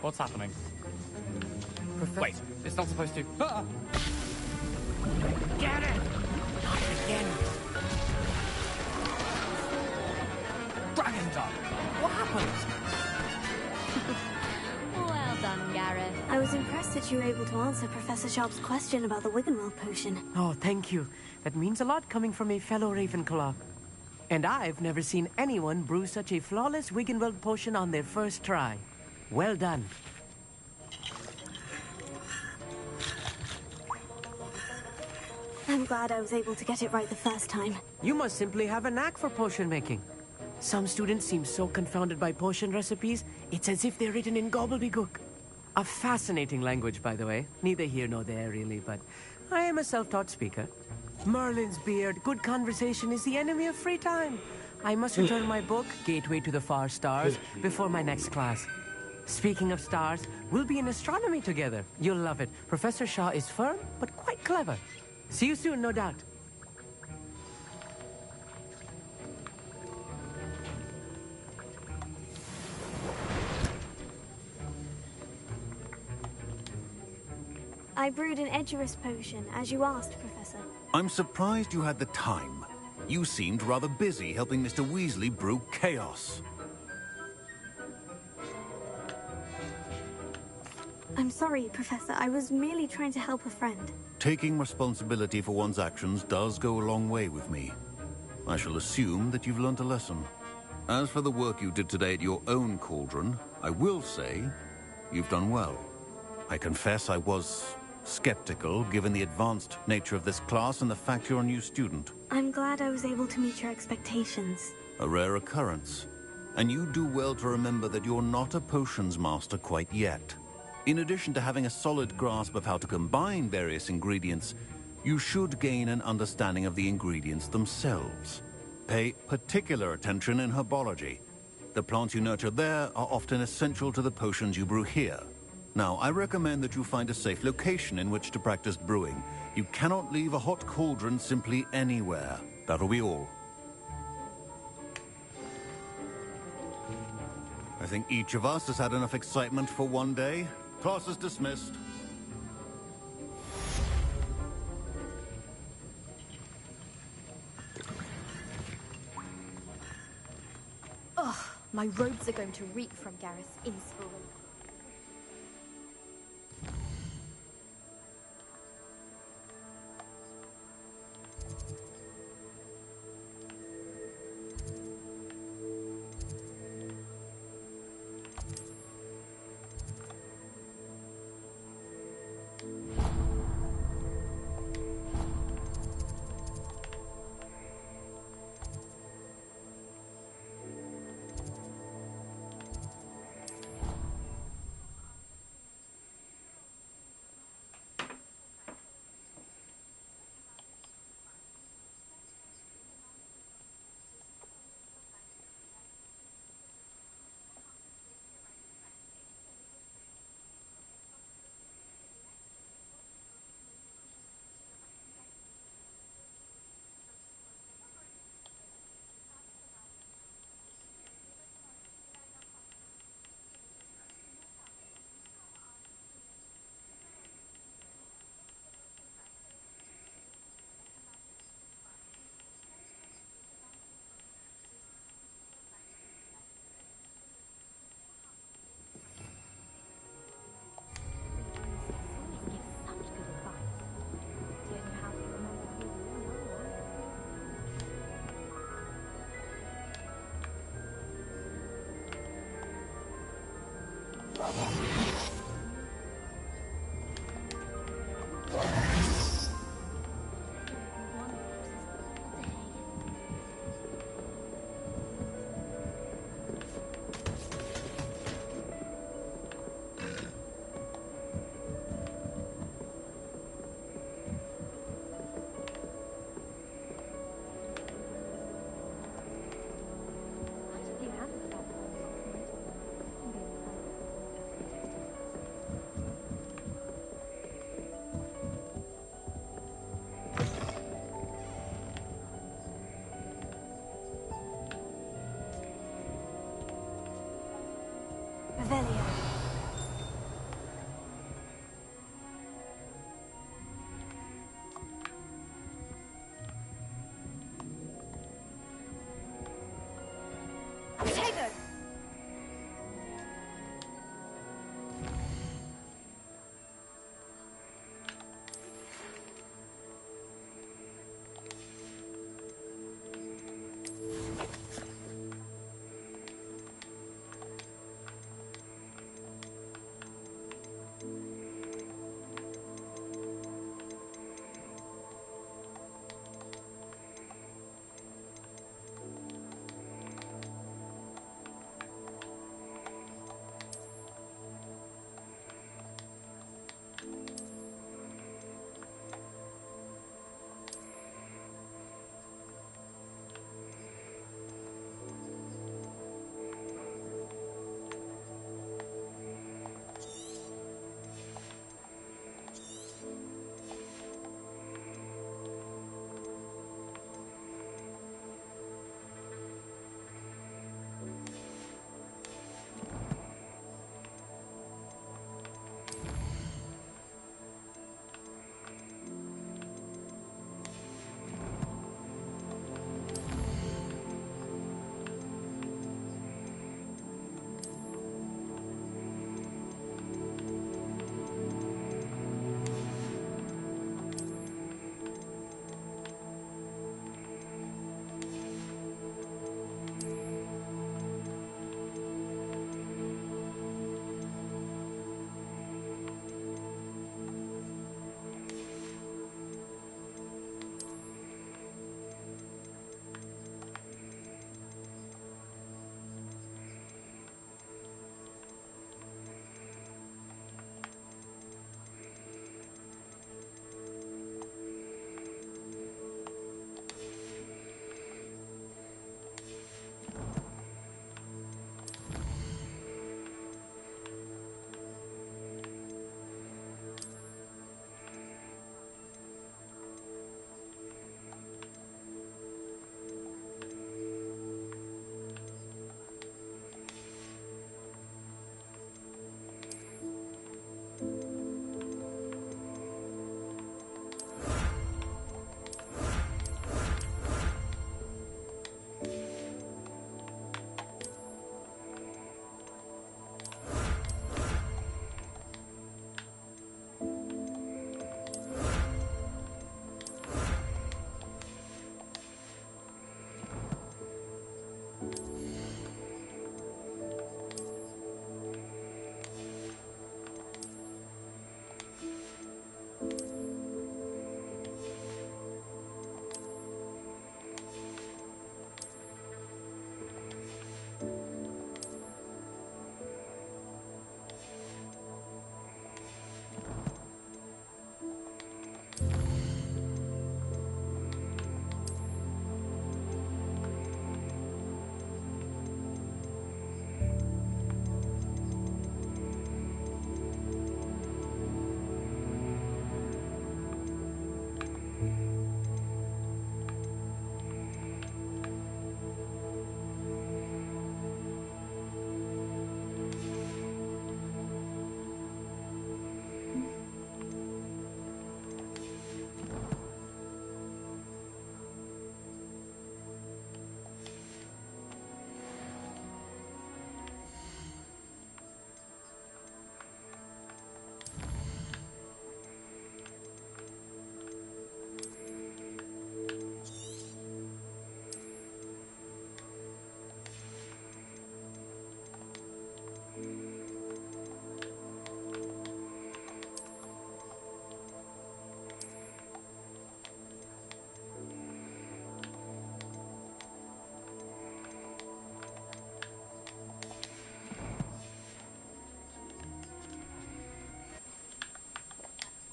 Speaker 23: What's happening? Wait, it's not supposed to... Ah!
Speaker 12: Get it! Not again.
Speaker 23: Dragon Dog! What happened?
Speaker 21: Well done, Gareth.
Speaker 2: I was impressed that you were able to answer Professor Sharp's question about the Wiggenweld potion.
Speaker 12: Oh, thank you. That means a lot coming from a fellow Ravenclaw. And I've never seen anyone brew such a flawless Wiggenweld potion on their first try. Well done.
Speaker 2: I'm glad I was able to get it right the first time.
Speaker 12: You must simply have a knack for potion making. Some students seem so confounded by potion recipes, it's as if they're written in gobbledygook. A fascinating language, by the way. Neither here nor there, really, but I am a self-taught speaker. Merlin's beard, good conversation is the enemy of free time. I must return my book, Gateway to the Far Stars, before my next class. Speaking of stars, we'll be in astronomy together. You'll love it. Professor Shaw is firm, but quite clever. See you soon, no doubt.
Speaker 2: I brewed an Edurus potion, as you asked, Professor.
Speaker 16: I'm surprised you had the time. You seemed rather busy helping Mr. Weasley brew chaos.
Speaker 2: I'm sorry, Professor. I was merely trying to help a friend.
Speaker 16: Taking responsibility for one's actions does go a long way with me. I shall assume that you've learnt a lesson. As for the work you did today at your own cauldron, I will say you've done well. I confess I was skeptical, given the advanced nature of this class and the fact you're a new student.
Speaker 2: I'm glad I was able to meet your expectations.
Speaker 16: A rare occurrence. And you do well to remember that you're not a potions master quite yet. In addition to having a solid grasp of how to combine various ingredients, you should gain an understanding of the ingredients themselves. Pay particular attention in herbology. The plants you nurture there are often essential to the potions you brew here. Now, I recommend that you find a safe location in which to practice brewing. You cannot leave a hot cauldron simply anywhere. That'll be all. I think each of us has had enough excitement for one day. Class is dismissed.
Speaker 21: Ugh, my robes are going to reek from Gareth's inspiration.